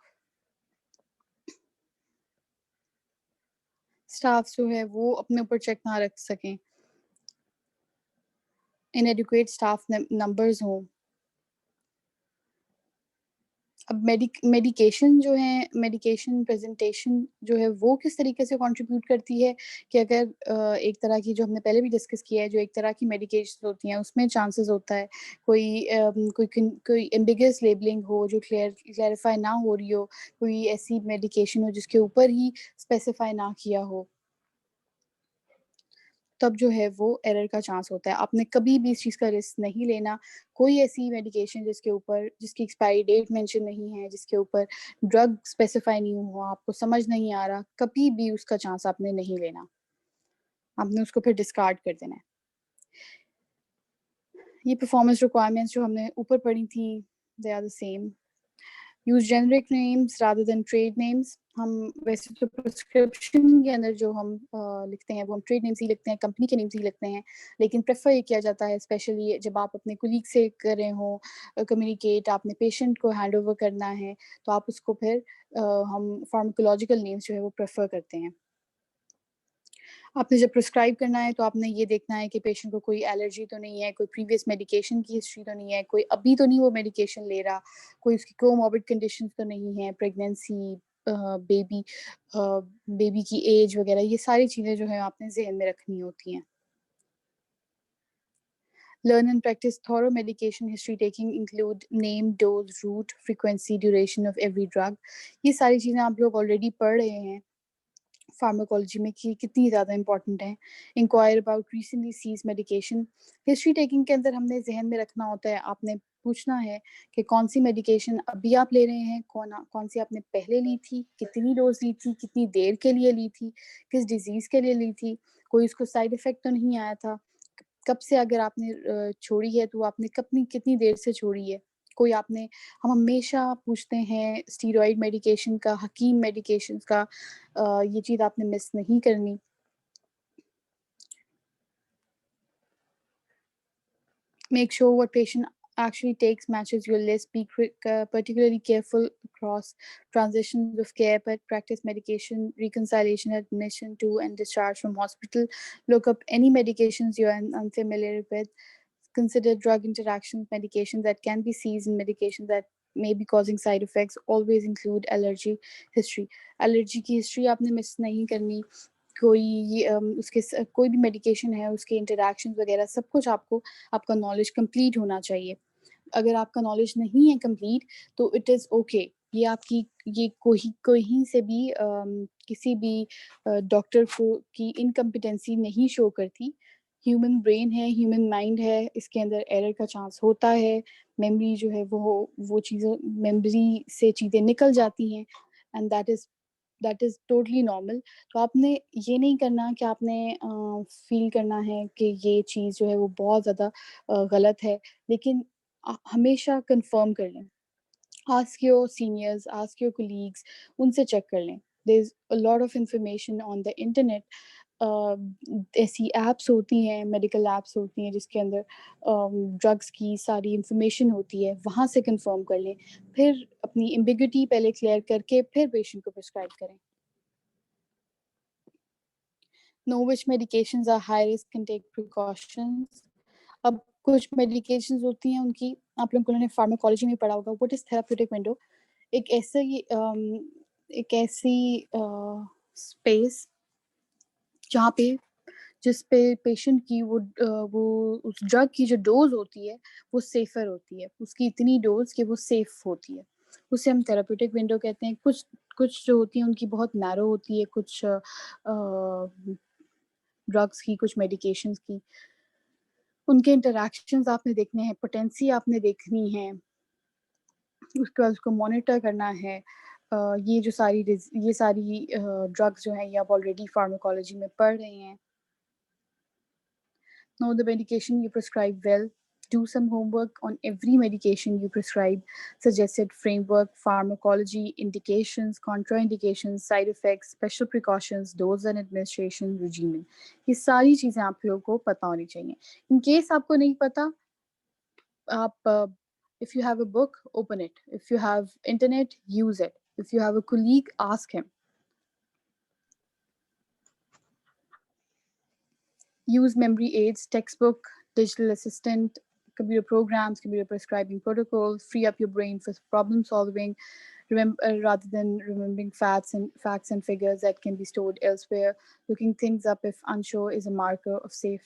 स्टाफ जो है वो अपने ऊपर चेक ना रख सकें, इनएडुकेट स्टाफ नंबर्स हों। अब मेडिकेशन प्रेज़ेंटेशन जो है वो किस तरीके से कंट्रीब्यूट करती है कि अगर एक तरह की, जो हमने पहले भी डिस्कस किया है, जो एक तरह की मेडिकेशंस होती हैं उसमें चांसेस होता है कोई एम्बिगस लेबलिंग हो जो क्लैरिफाई ना हो रही हो, कोई ऐसी मेडिकेशन हो जिसके ऊपर ही स्पेसिफाई ना किया हो, तब जो है वो एरर का चांस होता है। आपने कभी भी इस चीज़ का रिस्क नहीं लेना। कोई ऐसी मेडिकेशन जिसकी एक्सपायरी डेट मेंशन नहीं है, जिसके ऊपर ड्रग स्पेसिफाई नहीं हुआ, आपको समझ नहीं आ रहा, कभी भी उसका चांस आपने नहीं लेना। आपने उसको फिर डिस्कार्ड कर देना है। ये परफॉर्मेंस रिक्वायरमेंट्स जो हमने ऊपर पढ़ी थी, they are the same. Use generic names rather than trade names. हम वैसे तो प्रिस्क्रिप्शन के अंदर जो हम लिखते हैं वो हम ट्रेड नेम्स ही लिखते हैं, कंपनी के नेम्स ही लिखते हैं, लेकिन प्रेफर ये किया जाता है स्पेशली जब आप अपने कोलीग से कर रहे हों कम्युनिकेट, आपने पेशेंट को हैंड ओवर करना है, तो आप उसको फिर हम फार्माकोलॉजिकल नेम्स जो है वो प्रेफर करते हैं। आपने जब प्रिस्क्राइब करना है तो आपने ये देखना है कि पेशेंट को कोई एलर्जी तो नहीं है, कोई प्रीवियस मेडिकेशन की हिस्ट्री तो नहीं है, कोई अभी तो नहीं वो मेडिकेशन ले रहा, कोई उसकी कोमॉर्बिड कंडीशंस तो नहीं है, प्रेगनेंसी, बेबी बेबी की एज वगैरह, ये सारी चीज़ें जो है आपने ज़हन में रखनी होती हैं। Learn and practice thorough medication history taking, include name, dose, route, frequency, duration of every drug. ये सारी चीज़ें आप लोग ऑलरेडी पढ़ रहे हैं फार्माकोलॉजी में कि कितनी ज़्यादा इंपॉर्टेंट है. Inquire about recently ceased medication. History taking के अंदर हमने जहन में रखना होता है, आपने पूछना है कि कौन सी मेडिकेशन अभी आप ले रहे हैं, कौन सी आपने पहले ली थी, कितनी डोज ली थी, कितनी देर के लिए ली थी, किस डिजीज़ के लिए ली थी, कोई उसको साइड इफ़ेक्ट तो नहीं आया था, कब से अगर आपने छोड़ी है तो आपने कितनी देर से छोड़ी है. कोई आपने हम हमेशा पूछते हैं स्टीरॉइड मेडिकेशन का, हकीम मेडिकेशंस का, ये चीज़ आपने मिस नहीं करनी. Make sure what patient actually takes matches your list. Be particularly careful across transitions of care, but practice medication reconciliation, admission to and discharge from hospital. Look up any medications you're unfamiliar with. Consider drug interactions, medications that can be seized, and medications that may be causing side effects. Always include allergy history. Allergy की history आपने miss नहीं करनी. कोई भी medication है उसके interaction वगैरह सब कुछ आपका नॉलेज कंप्लीट होना चाहिए. अगर आपका नॉलेज नहीं है कंप्लीट तो इट इज़ ओके. ये कोई से भी किसी भी डॉक्टर को की इनकम्पिटेंसी नहीं शो करती. ह्यूमन ब्रेन है, ह्यूमन माइंड है, इसके अंदर एरर का चांस होता है. मेमोरी जो है वो चीज़ें मेमोरी से चीज़ें निकल जाती हैं and that is totally normal. तो आपने ये नहीं करना कि आपने फ़ील करना है कि ये चीज़ जो है वो बहुत ज़्यादा गलत है, लेकिन हमेशा कन्फर्म कर लें. Ask your seniors, ask your colleagues, उनसे चेक कर लें. There is a lot of information on the internet. ऐसी ऐप्स होती हैं, मेडिकल ऐप्स होती हैं जिसके अंदर ड्रग्स की सारी इन्फॉर्मेशन होती है, वहाँ से कन्फर्म कर लें. फिर अपनी एम्बिग्युइटी पहले क्लियर करके फिर पेशेंट को प्रिस्क्राइब करें. Know which medications are high risk and take precautions. अब कुछ medications होती हैं उनकी आप लोगों ने फार्माकोलॉजी में पढ़ा होगा. What is therapeutic window? एक ऐसी स्पेस जहाँ पे जिस पे पेशेंट की वो उस ड्रग की जो डोज होती है वो सेफर होती है. उसकी इतनी डोज कि वो सेफ होती है, उसे हम थेराप्यूटिक विंडो कहते हैं. कुछ जो होती हैं उनकी बहुत नैरो होती है, कुछ ड्रग्स की, कुछ मेडिकेशंस की. उनके इंटरैक्शंस आपने देखने हैं, पोटेंसी आपने देखनी है, उसके बाद उसको मॉनिटर करना है. ये सारी ड्रग्स जो हैं ये आप ऑलरेडी फार्माकोलॉजी में पढ़ रहे हैं. Know the medication you prescribe well. Do some homework on every medication you prescribe. Suggested framework, pharmacology, indications, contraindications, side effects, special precautions, dose and administration regimen. ये सारी चीज़ें आप लोगों को पता होनी चाहिए. In case आपको नहीं पता, आप if you have a book, open it. If you have internet, use it. If you have a colleague, ask him. Use memory aids, textbook, digital assistant, computer programs, computer prescribing protocols. Free up your brain for problem solving, rather than remembering facts and figures that can be stored elsewhere. Looking things up if unsure is a marker of safe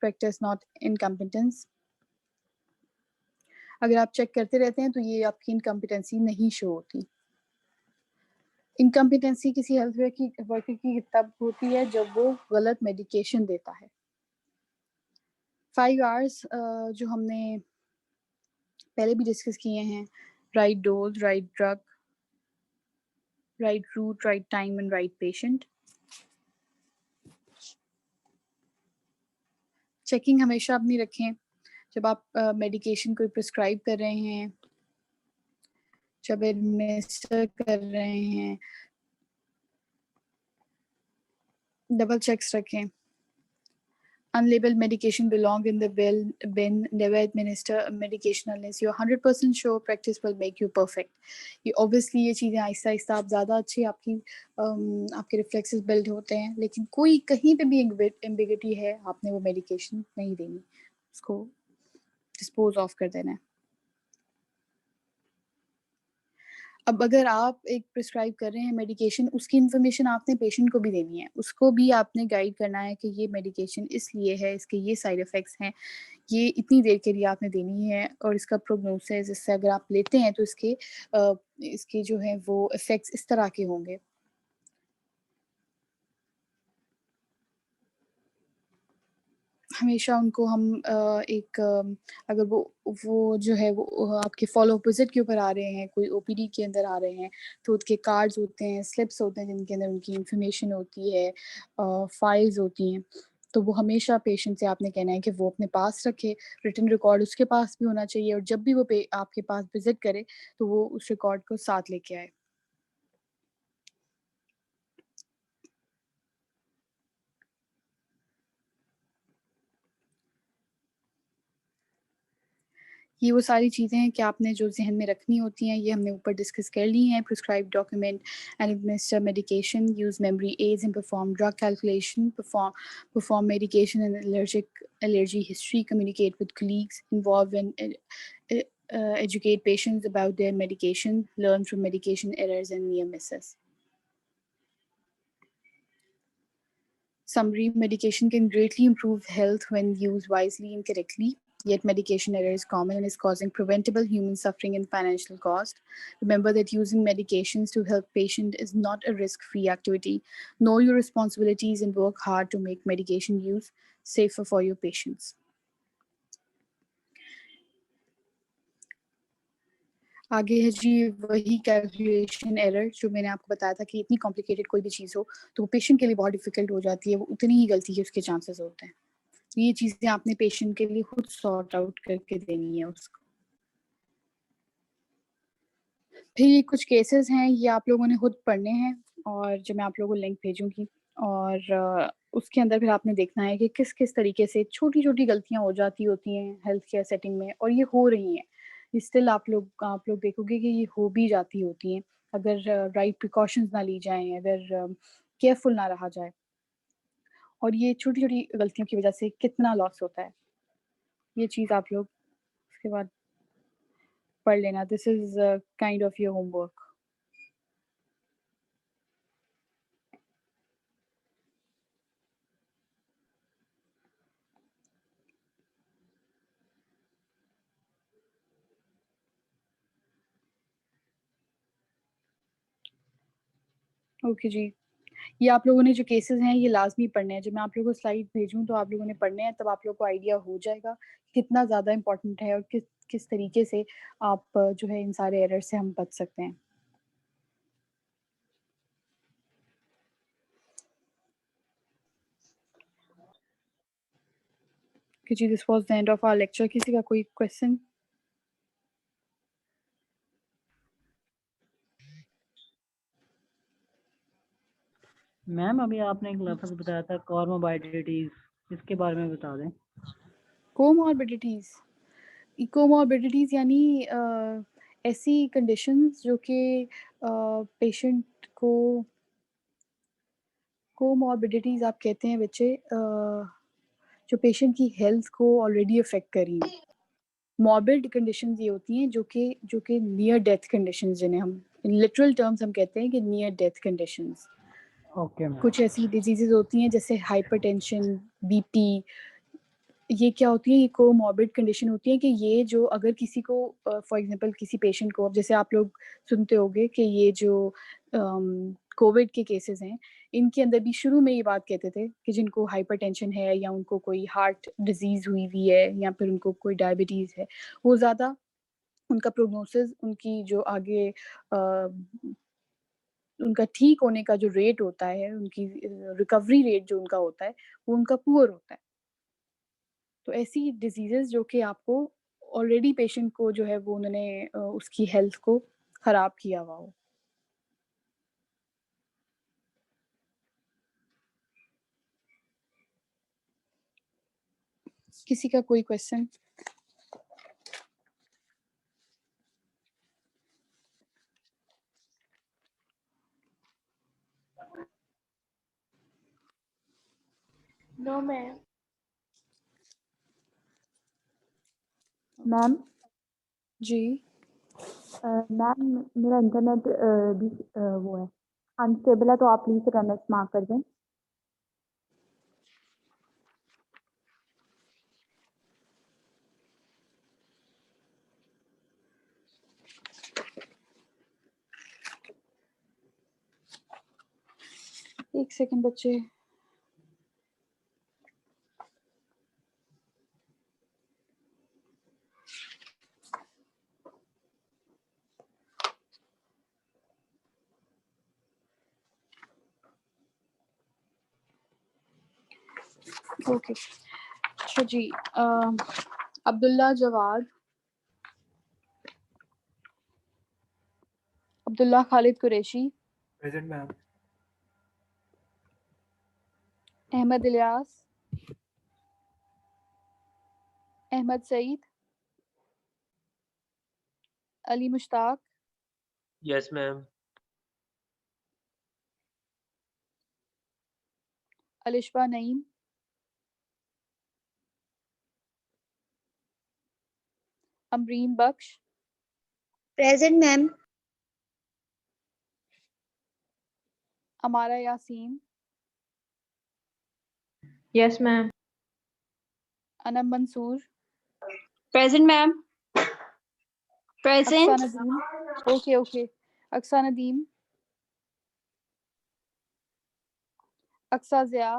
practice, not incompetence. अगर आप check करते रहते हैं तो ये आपकी incompetency नहीं show होती. इनकम्पिटेंसी किसी हेल्थ वर्कर की तब होती है जब वो गलत मेडिकेशन देता है. 5 आवर्स जो हमने पहले भी डिस्कस किए हैं, right dose, right drug, right route, right time and right patient. Checking हमेशा अपनी रखें जब आप मेडिकेशन कोई प्रिस्क्राइब कर रहे हैं, जब एडमिनिस्टर कर रहे हैं, डबल चेक्स रखें. Unlabeled medication belong in the bin. Never administer a medication unless you're 100% sure. Practice will make you perfect. ये obviously ये चीज़ें आहिस्ता आहिस्ता आप ज़्यादा अच्छी आपके रिफ्लेक्सेस बिल्ड होते हैं, लेकिन कोई कहीं पे भी एम्बिगिटी है, आपने वो मेडिकेशन नहीं देनी, उसको डिस्पोज ऑफ कर देना है. अब अगर आप एक प्रिस्क्राइब कर रहे हैं मेडिकेशन, उसकी इन्फॉर्मेशन आपने पेशेंट को भी देनी है, उसको भी आपने गाइड करना है कि ये मेडिकेशन इसलिए है, इसके ये साइड इफ़ेक्ट्स हैं, ये इतनी देर के लिए आपने देनी है और इसका प्रोग्नोसिस, इससे अगर आप लेते हैं तो इसके जो है वो इफ़ेक्ट्स इस तरह के होंगे। हमेशा उनको हम अगर वो जो है वो आपके फ़ॉलो-अप विज़िट के ऊपर आ रहे हैं, कोई ओपीडी के अंदर आ रहे हैं, तो उसके कार्ड्स होते हैं, स्लिप्स होते हैं जिनके अंदर उनकी इन्फॉर्मेशन होती है, फाइल्स होती हैं। तो वो हमेशा पेशेंट से आपने कहना है कि वो अपने पास रखे, रिटन रिकॉर्ड उसके पास भी होना चाहिए और जब भी वो पे आपके पास विज़िट करे, तो वो उस रिकॉर्ड को साथ लेके आए। ये वो सारी चीज़ें हैं कि आपने जो ज़हन में रखनी होती हैं, ये हमने ऊपर डिस्कस कर ली हैं। Prescribe document and administer medication, use memory aids and perform drug calculation, perform medication and allergy history, communicate with colleagues, involve and educate patients about their medication, learn from medication errors and near misses. Summary: medication can greatly improve health when used wisely and correctly. Yet medication error is common and is causing preventable human suffering and financial cost. Remember that using medications to help patient is not a risk-free activity. Know your responsibilities and work hard to make medication use safer for your patients. आगे है जी वही calculation error जो मैंने आपको बताया था कि इतनी कॉम्प्लिकेटेड कोई भी चीज़ हो तो वो पेशेंट के लिए बहुत डिफ़िकल्ट हो जाती है, वो उतनी ही गलती के उसके चांसेस होते हैं। ये चीज़ें आपने पेशेंट के लिए खुद सॉर्ट आउट करके देनी है उसको। फिर ये कुछ केसेस हैं, ये आप लोगों ने खुद पढ़ने हैं और जो मैं आप लोगों को लिंक भेजूँगी और उसके अंदर फिर आपने देखना है कि किस-किस तरीके से छोटी-छोटी गलतियाँ हो जाती होती हैं हेल्थ केयर सेटिंग में और ये हो रही हैं। ये स्टिल आप लोग देखोगे कि ये हो भी जाती होती हैं, अगर राइट प्रिकॉशंस ना ली जाएँ, अगर केयरफुल ना रहा जाए और ये छोटी-छोटी गलतियों की वज़ह से कितना लॉस होता है। ये चीज़ आप लोग उसके बाद पढ़ लेना। This is kind of your homework. Okay जी। ये आप लोगों ने जो केसेस हैं ये लाज़मी पढ़ने हैं। जब मैं आप लोगों को स्लाइड भेजूँ तो आप लोगों ने पढ़ने हैं, तब आप लोगों को आइडिया हो जाएगा कितना ज़्यादा इम्पोर्टेंट है और किस किस तरीके से आप जो है इन सारे एरर से हम बच सकते हैं। ओके जी, this was the end of our lecture. किसी का कोई क्वेश्चन? मैम अभी आपने एक लफ्ज़ बताया था कॉर्मोबाइडिटीज़, इसके बारे में बता दें। कोमॉर्बिडिटीज़ कोमॉर्बिडिटीज़ यानी ऐसी कंडीशंस जो कि पेशेंट को कोमॉर्बिडिटीज़ आप कहते हैं बच्चे जो पेशेंट की हेल्थ को ऑलरेडी अफ़ेक्ट कर रही हों। मॉर्बिड कंडीशंस ये होती हैं जो कि नियर डेथ कंडीशंस जिन्हें हम इन लिटरल टर्म्स हम कहते हैं कि near death conditions. Okay ma'am. कुछ ऐसी डिजीज़ेज़ होती हैं जैसे हाइपरटेंशन, बीपी, ये क्या होती है, ये कोमॉर्बिड कंडीशन होती है कि ये जो अगर किसी को फॉर एग्ज़ाम्पल किसी पेशेंट को, अब जैसे आप लोग सुनते होंगे कि ये जो कोविड के केसेस हैं, इनके अंदर भी शुरू में ये बात कहते थे कि जिनको हाइपरटेंशन है या उनको कोई हार्ट डिज़ीज़ हुई हुई है या फिर उनको कोई डायबिटीज़ है, वो ज़्यादा उनका प्रोग्नोसिस, उनकी जो आगे उनका ठीक होने का जो रेट होता है, उनकी रिकवरी रेट जो उनका होता है, वो उनका पुअर होता है। तो ऐसी डिजीज़ेज़ जो कि आपको ऑलरेडी पेशेंट को जो है वो उन्होंने उसकी हेल्थ को ख़राब किया हुआ हो। किसी का कोई क्वेश्चन? No ma'am. मैम? जी। मैम मेरा इंटरनेट भी वो है अनस्टेबल है, तो आप प्लीज अटेंडेंस मार्क कर दें। एक सेकंड बच्चे। ओके अच्छा जी, Abdullah Jawad, Abdullah Khalid Qureshi, present ma'am. Ahmed Ilyas, Ahmed Saeed, Ali Mushtaq, yes ma'am. Alishba Naeem, Amreen Bakhsh, present ma'am. Amara Yasin, yes ma'am. Anam Mansoor, present ma'am. Aqsa present. Nadeem, okay okay, Aqsa Nadeem, Aqsa Zia,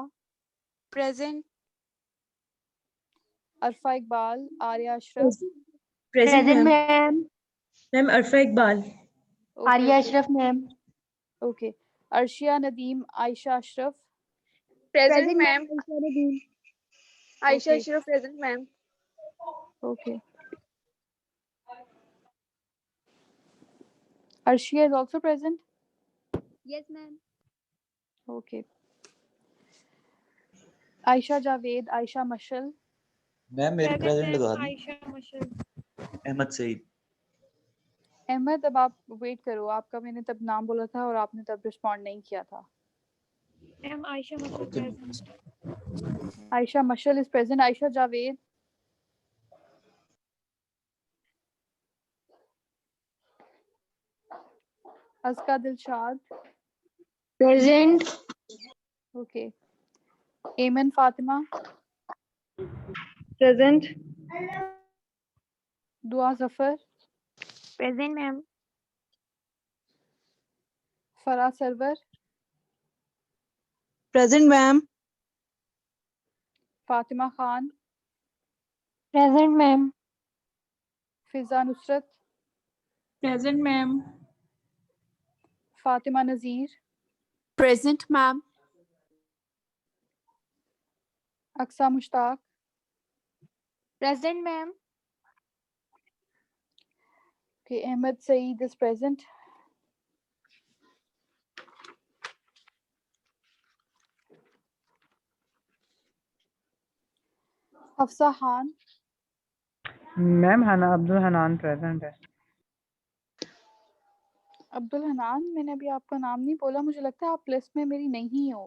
present. Arfa Iqbal, Arya Ashraf, present ma'am. Ma'am. Ma'am Arfa Iqbal, okay Arya okay Ashraf ma'am. Okay, Arshia Nadeem, Ayesha Ashraf, present ma'am. Ayesha okay Ashraf present ma'am. Okay, Arshia is also present. Yes ma'am. Okay. Ayesha Javed, Ayesha Mashal, ma'am मेरी present लगा दी। आयशा मशल। अहमद सईद। अहमद अब आप wait करो, आपका मैंने तब नाम बोला था और आपने तब रिस्पॉन्ड नहीं किया था। Ma'am Ayesha Mashal okay present. Ayesha Mashal is present, Ayesha Javed, Azka Dilshad, present. Okay, Eman Fatima, present. Dua Zafar, present ma'am. Farah Sarwar, present ma'am. Fatima Khan, present ma'am. Fiza Nusrat, present ma'am. Fatima Nazir, present ma'am. Aqsa Mushtaq, present ma'am. okay, Ahmed Saeed is present. Hafsa Khan, ma'am Hana Abdul Hanan present है। अब्दुल हनान, मैंने अभी आपका नाम नहीं बोला, मुझे लगता है आप लिस्ट में मेरी नहीं हो।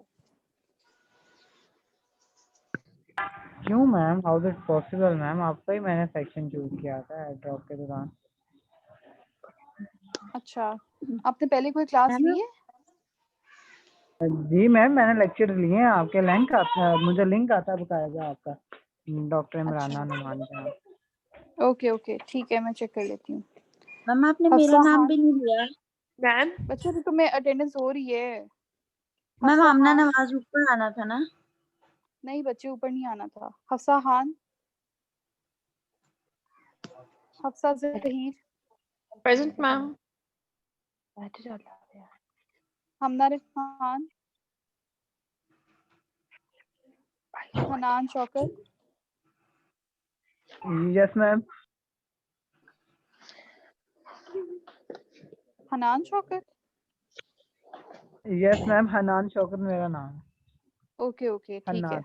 क्यों ma'am, how is it possible ma'am, आपका ही मैंने सेक्शन चूज किया था ड्रॉप के दौरान। अच्छा, आपने पहले कोई क्लास ली है? जी मैम मैंने लेक्चर लिए हैं, आपके लिंक आता है, मुझे लिंक आता है बकायदा आपका, डॉक्टर इमराना नुमान का। ओके ओके ठीक है, मैं चेक कर लेती हूँ। मैम आपने मेरा हफ्सा नाम खान, भी नहीं लिया। मैम बच्चों तो तुम्हें अटेंडेंस हो रही है। मैम हफ्सा आमना खान, नवाज ऊपर आना था ना। नहीं बच्चे ऊपर नहीं आना था। Hafsa Khan, Hafsa Zaheer, present ma'am. Hamna Rifan, Hanan Shaukat, yes ma'am. Hanan Shaukat, yes ma'am, Hanan Shaukat मेरा नाम है। ओके ओके ठीक है। Hannan.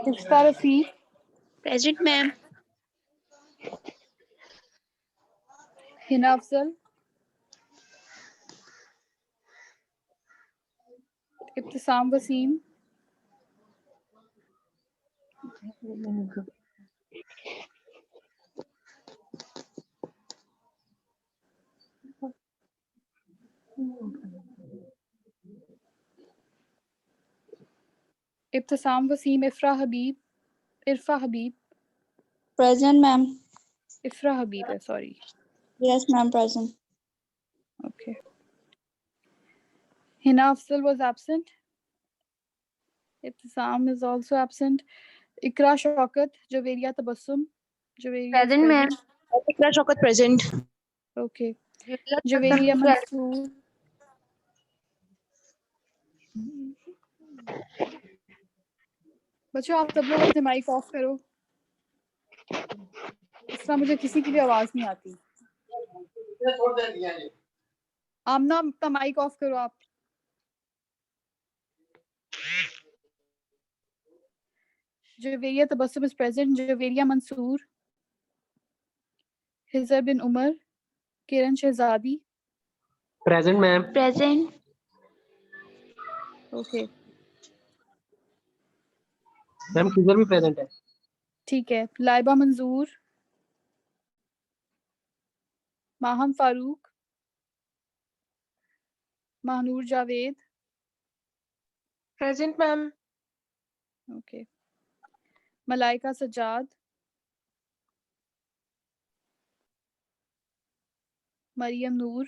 Ifta Rafiq, present ma'am. Hina Afzal, Ibtisam Waseem, Ibtisam Waseem, Irfa Habib, Present, ma'am. Ifra Habib है, sorry. Yes, ma'am. Present. Okay. Hina Afzal was absent. Ibtisam is also absent. Ikra Shaukat, Javeria Tabassum. Javeria is Present, ma'am. present. Ikra Shaukat present. Okay. Javeria Mansoor. बच्चों आप सब लोग अपने mic off करो, इस तरह मुझे किसी की भी आवाज नहीं आती. आमना अपना माइक ऑफ करो आप. Javeria Tabassum is present. Javeria Mansoor. Hizar bin Umar. Kiran Shehzadi. Present, ma'am. Present. Okay. Ma'am किधर भी प्रेजेंट है. ठीक है. लाइबा मंजूर. Maham Farooq. Mahnoor Javed. Present, ma'am. Okay. Malaika Sajjad. Maryam Noor.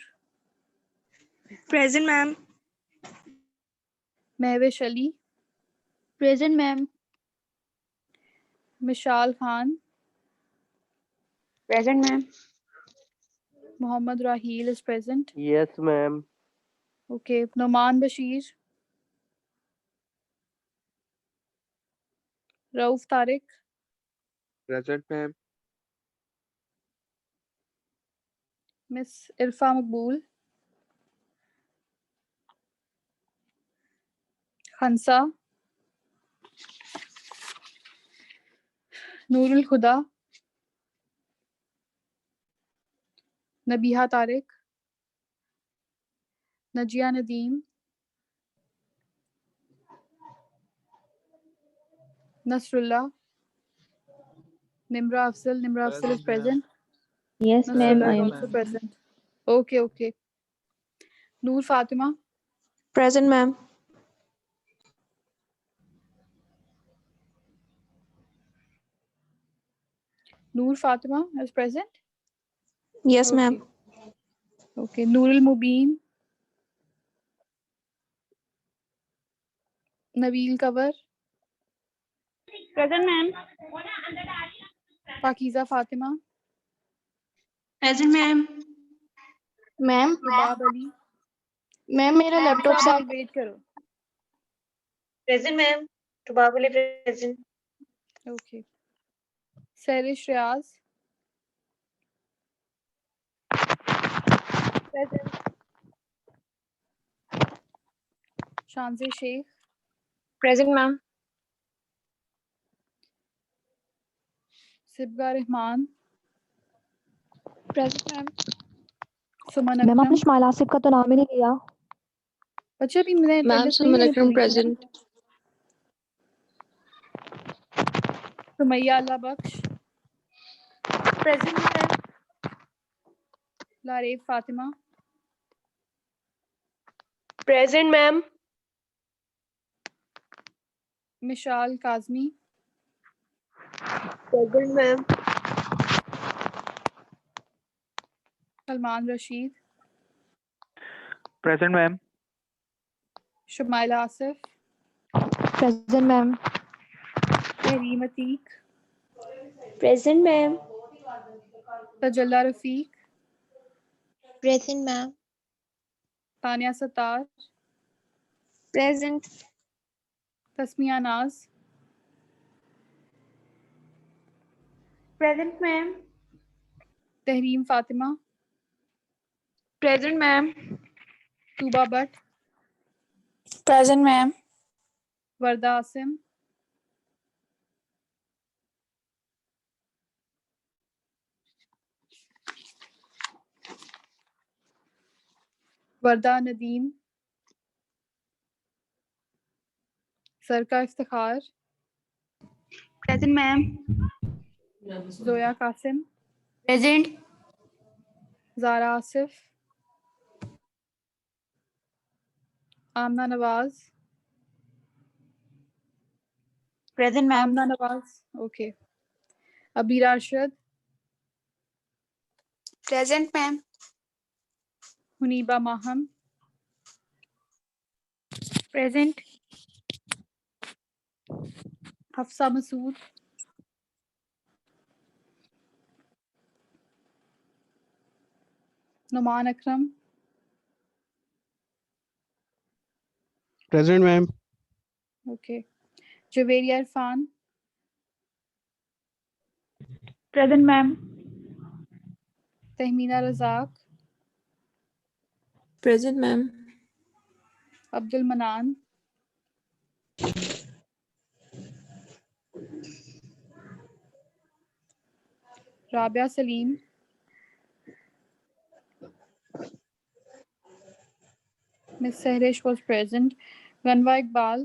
Present, ma'am. Mahwish Ali. Present, ma'am. मिशाल Khan. Present, ma'am. Mohammad Raheel is present. Yes, ma'am. Okay. Noman Bashir. Rauf Tariq. Present, ma'am. Miss Irfa Maqbool. Khansa. Noorul Khuda. Nabiha Tariq. Najia Nadeem. Nasrullah. Nimra Afzal. Nimra Afzal is present. Yes, ma'am. Nasrullah I is am also present. Okay, okay. Noor Fatima. present, ma'am. Noor Fatima is present. Yes, Okay. ma'am. Okay. Noorul Mubin. Nabeel Kavar. Present, ma'am. Pakiza Fatima. Present, ma'am. Ma'am. Rubab Ali. Ma'am, मेरा laptop से साहब wait करो. present, ma'am. Probably present. Okay. Serish Riaz. Present. Shanze Sheikh. Present, ma'am. Sibga Rahman. Present, ma'am. सुमन ma'am आपने अकरम. इस्माइल आसिफ का तो नाम ही नहीं लिया. बच्चे अभी मैंने Ma'am, अटेंडेंस नहीं Suman मैंने Akram पूरी की ना. present. Sumaiya Allah Bakhsh. Present, ma'am. Laraib Fatima. Present, ma'am. Mishal Kazmi. Present, ma'am. Salman Rashid. Present, ma'am. Shumaila Asif. Present ma'am. Tehreem Atiq. Present, ma'am. Tajalla Rafiq. Present, ma'am. Tania Sattar. Present. Tasmia Naz. Present, ma'am. Tahreem Fatima. Present, ma'am. Tuba Bhatt. Present, ma'am. Warda Asim. Warda Nadeem. Sarka Iftikhar. Present ma'am. Zoya Qasim, present. Zara Asif, Amna Nawaz, present ma'am. Amna Nawaz, okay. Abeer Arshad, present ma'am. Huniba Maham, present. Hafsa Masood, Noman Akram, present ma'am. Okay. Javeria Irfan, present ma'am. Tehmina Razzaq, present ma'am. Abdul Manan, Rabia Saleem, Miss Sehrish was present. Ganwa Iqbal,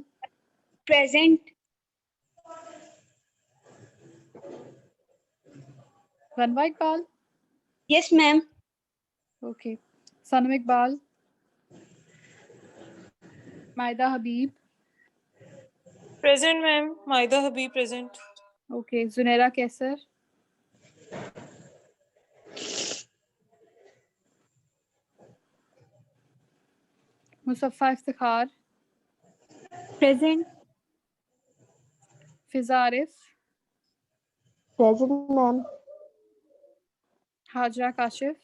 present. Ganwa Iqbal, yes ma'am. okay. Sanam Iqbal, Maida Habib, present ma'am. Maida Habib present. okay. Zunaira Kaisar, Musaffa Iftikhar, present. Fiza Arif, Present, ma'am. Hajra Kashif,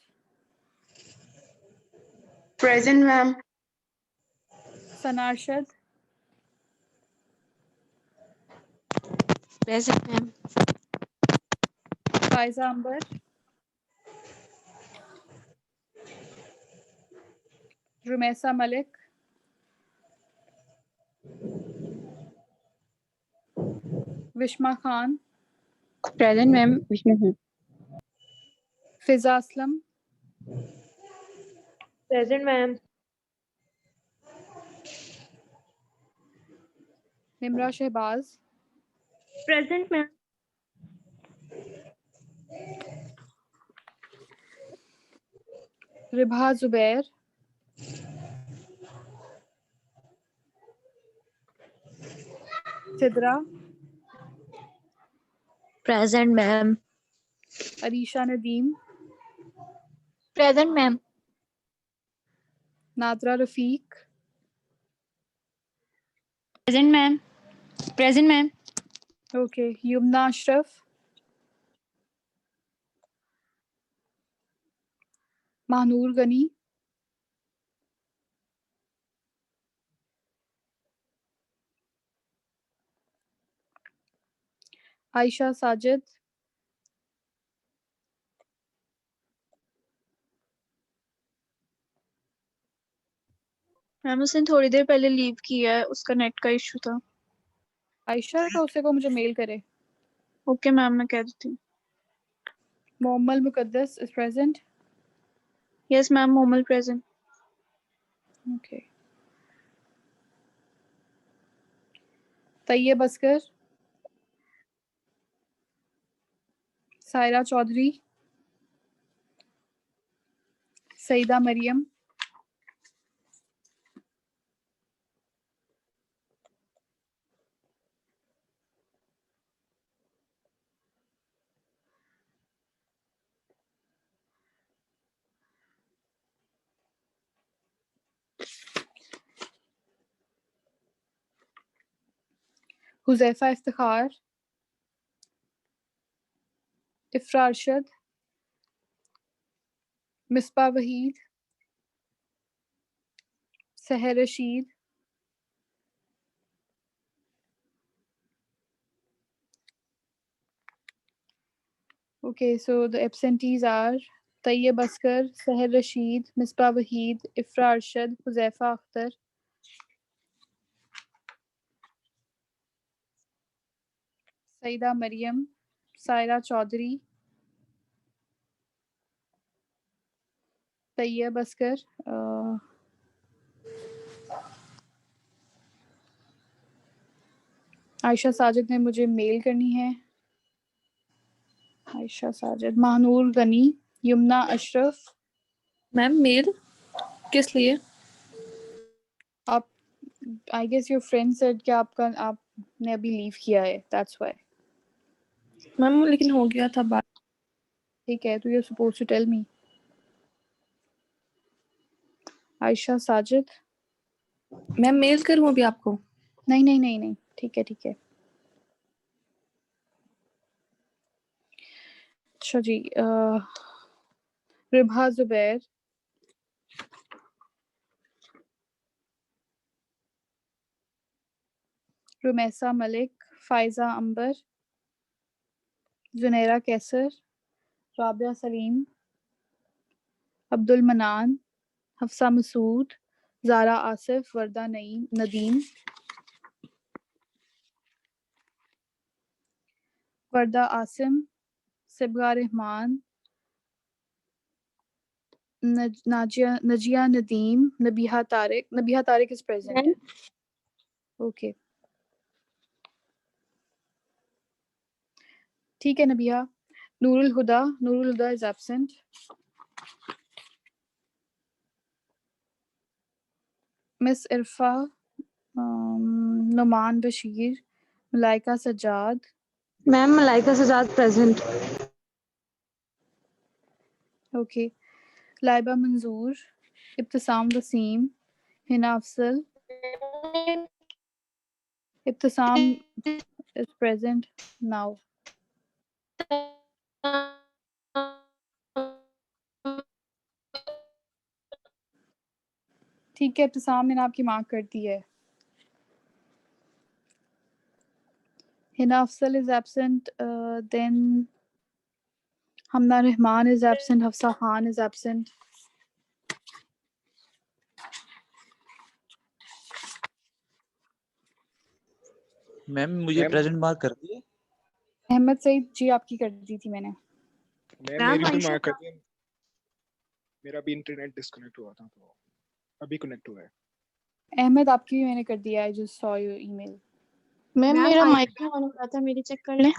present ma'am. Sana Arshad, present ma'am. Faiza Ambar, Rumesa Malik, Vishma Khan, present ma'am. Vishnu. Fiza Aslam, present ma'am. Nimra Shehbaz, present ma'am. Ribha Zubair, Sidra, present ma'am. Arisha Nadeem, present ma'am. Nadra Rafiq, present ma'am. Present ma'am. okay. Yumna Ashraf, Mahnoor Gani, Aisha Sajid, ma'am उसने थोड़ी देर पहले leave किया है, उसका net का issue था। आयशा का उसे को मुझे मेल करे। ओके मैम, मैं कह देती हूँ। Mohammad Muqaddas is present. Yes ma'am, Momal present. Okay. Tayyab Askar, Saira Chaudhry, Saeeda Maryam, Huzaifa Iftikhar, Ifra Arshad, Misbah Waheed, Sahar Rashid, okay, so the absentees are Tayyib Askar, Seher Rashid, Misbah Waheed, Ifra Arshad, Huzaifa Akhtar, Saida Maryam, Saira Chaudhary, Tayyib Askar, Ayesha Sajid ने मुझे मेल करनी है। Ayesha Sajid, Mahnoor Ghani, Yamuna Ashraf. Ma'am mail किस लिए? आप I guess your friend said कि आपने अभी लीव किया है, दैट्स व्हाई। मैम लेकिन हो गया था बात। ठीक है, तो you are supposed to tell me. Ayesha Sajid. Ma'am mail करूँ अभी आपको? नहीं नहीं नहीं नहीं, ठीक है ठीक है। अच्छा जी, रिबहा जुबैर, रुमैसा मलिक, फायजा अंबर, जुनैरा कैसर, Rabia Saleem, Abdul Manan, Hafsa Masood, Zara Asif, Warda Nadeem, Warda Asim, Sibgha Rehman, Najia Nadeem, Nabiha Tariq is present. Okay ठीक है Nabiha. Noorul Huda is absent. Miss Irfa, Noman Bashir, Malaika Sajjad. Ma'am Malaika Sajjad present. Okay Laiba Manzoor, Ibtisam Wasim, Hina Afsal. इब्तिसाम is present now. ठीक है इब्तिसाम, मैंने आपकी मार्क कर दी है। Hina Afsal is absent, then Hamna Rahman is absent, Hafsa Khan is absent. Ma'am मुझे प्रेजेंट मार्क कर दिए। अहमद सईद जी आपकी कर दी थी मैंने। मैम मेरी भी मार्क कर दी। मेरा भी इंटरनेट डिस्कनेक्ट हुआ था तो अभी कनेक्ट हुआ है। अहमद आपकी भी मैंने कर दिया, I just saw your email. Ma'am मेरा माइक नहीं ऑन हो रहा था, मेरी चेक कर लें।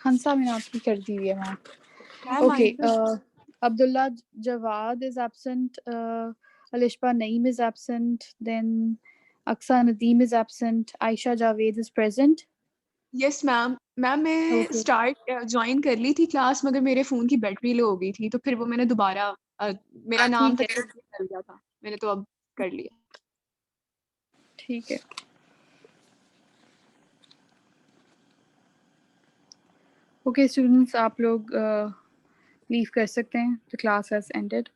हंसा मैंने आपकी कर दी हुई है mark. Okay Abdullah Jawad is absent, Alishba Naeem is absent, then Aksa Nadeem is absent, Aisha Javed is present. Yes ma'am. Ma'am मैं Okay. स्टार्ट ज्वाइन कर ली थी क्लास, मगर मेरे फोन की बैटरी लो हो गई थी, तो फिर वो मैंने दोबारा मेरा नाम था ठीक है चल गया था, मैंने तो अब कर लिया। ठीक है। ओके स्टूडेंट्स, आप लोग लीव कर सकते हैं, the class has ended.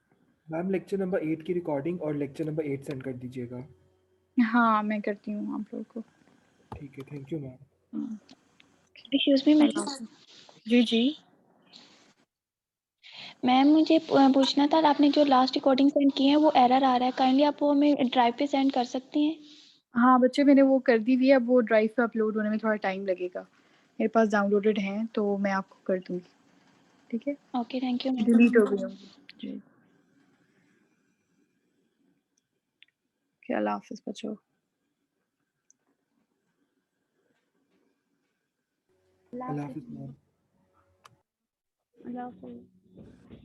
Ma'am lecture number 8 की रिकॉर्डिंग और लेक्चर नंबर 8 सेंड कर दीजिएगा। हाँ मैं करती हूँ आप लोगों को। ठीक है, thank you ma'am. Excuse me ma'am. जी जी मैम मुझे पूछना था, आपने जो लास्ट रिकॉर्डिंग सेंड की है वो एरर आ रहा है, काइंडली आप वो हमें ड्राइव पे सेंड कर सकती हैं? हाँ बच्चे, मैंने वो कर दी हुई है, अब वो ड्राइव पे अपलोड होने में थोड़ा टाइम लगेगा। मेरे पास डाउनलोडेड हैं तो मैं आपको कर दूँगी, ठीक है। Okay thank you ma'am. Delete हो गई होंगी जी। अल्लाह हाफिज़ बच्चों। अल्लाह हाफिज़ मैम। अल्लाह हाफ़िज़।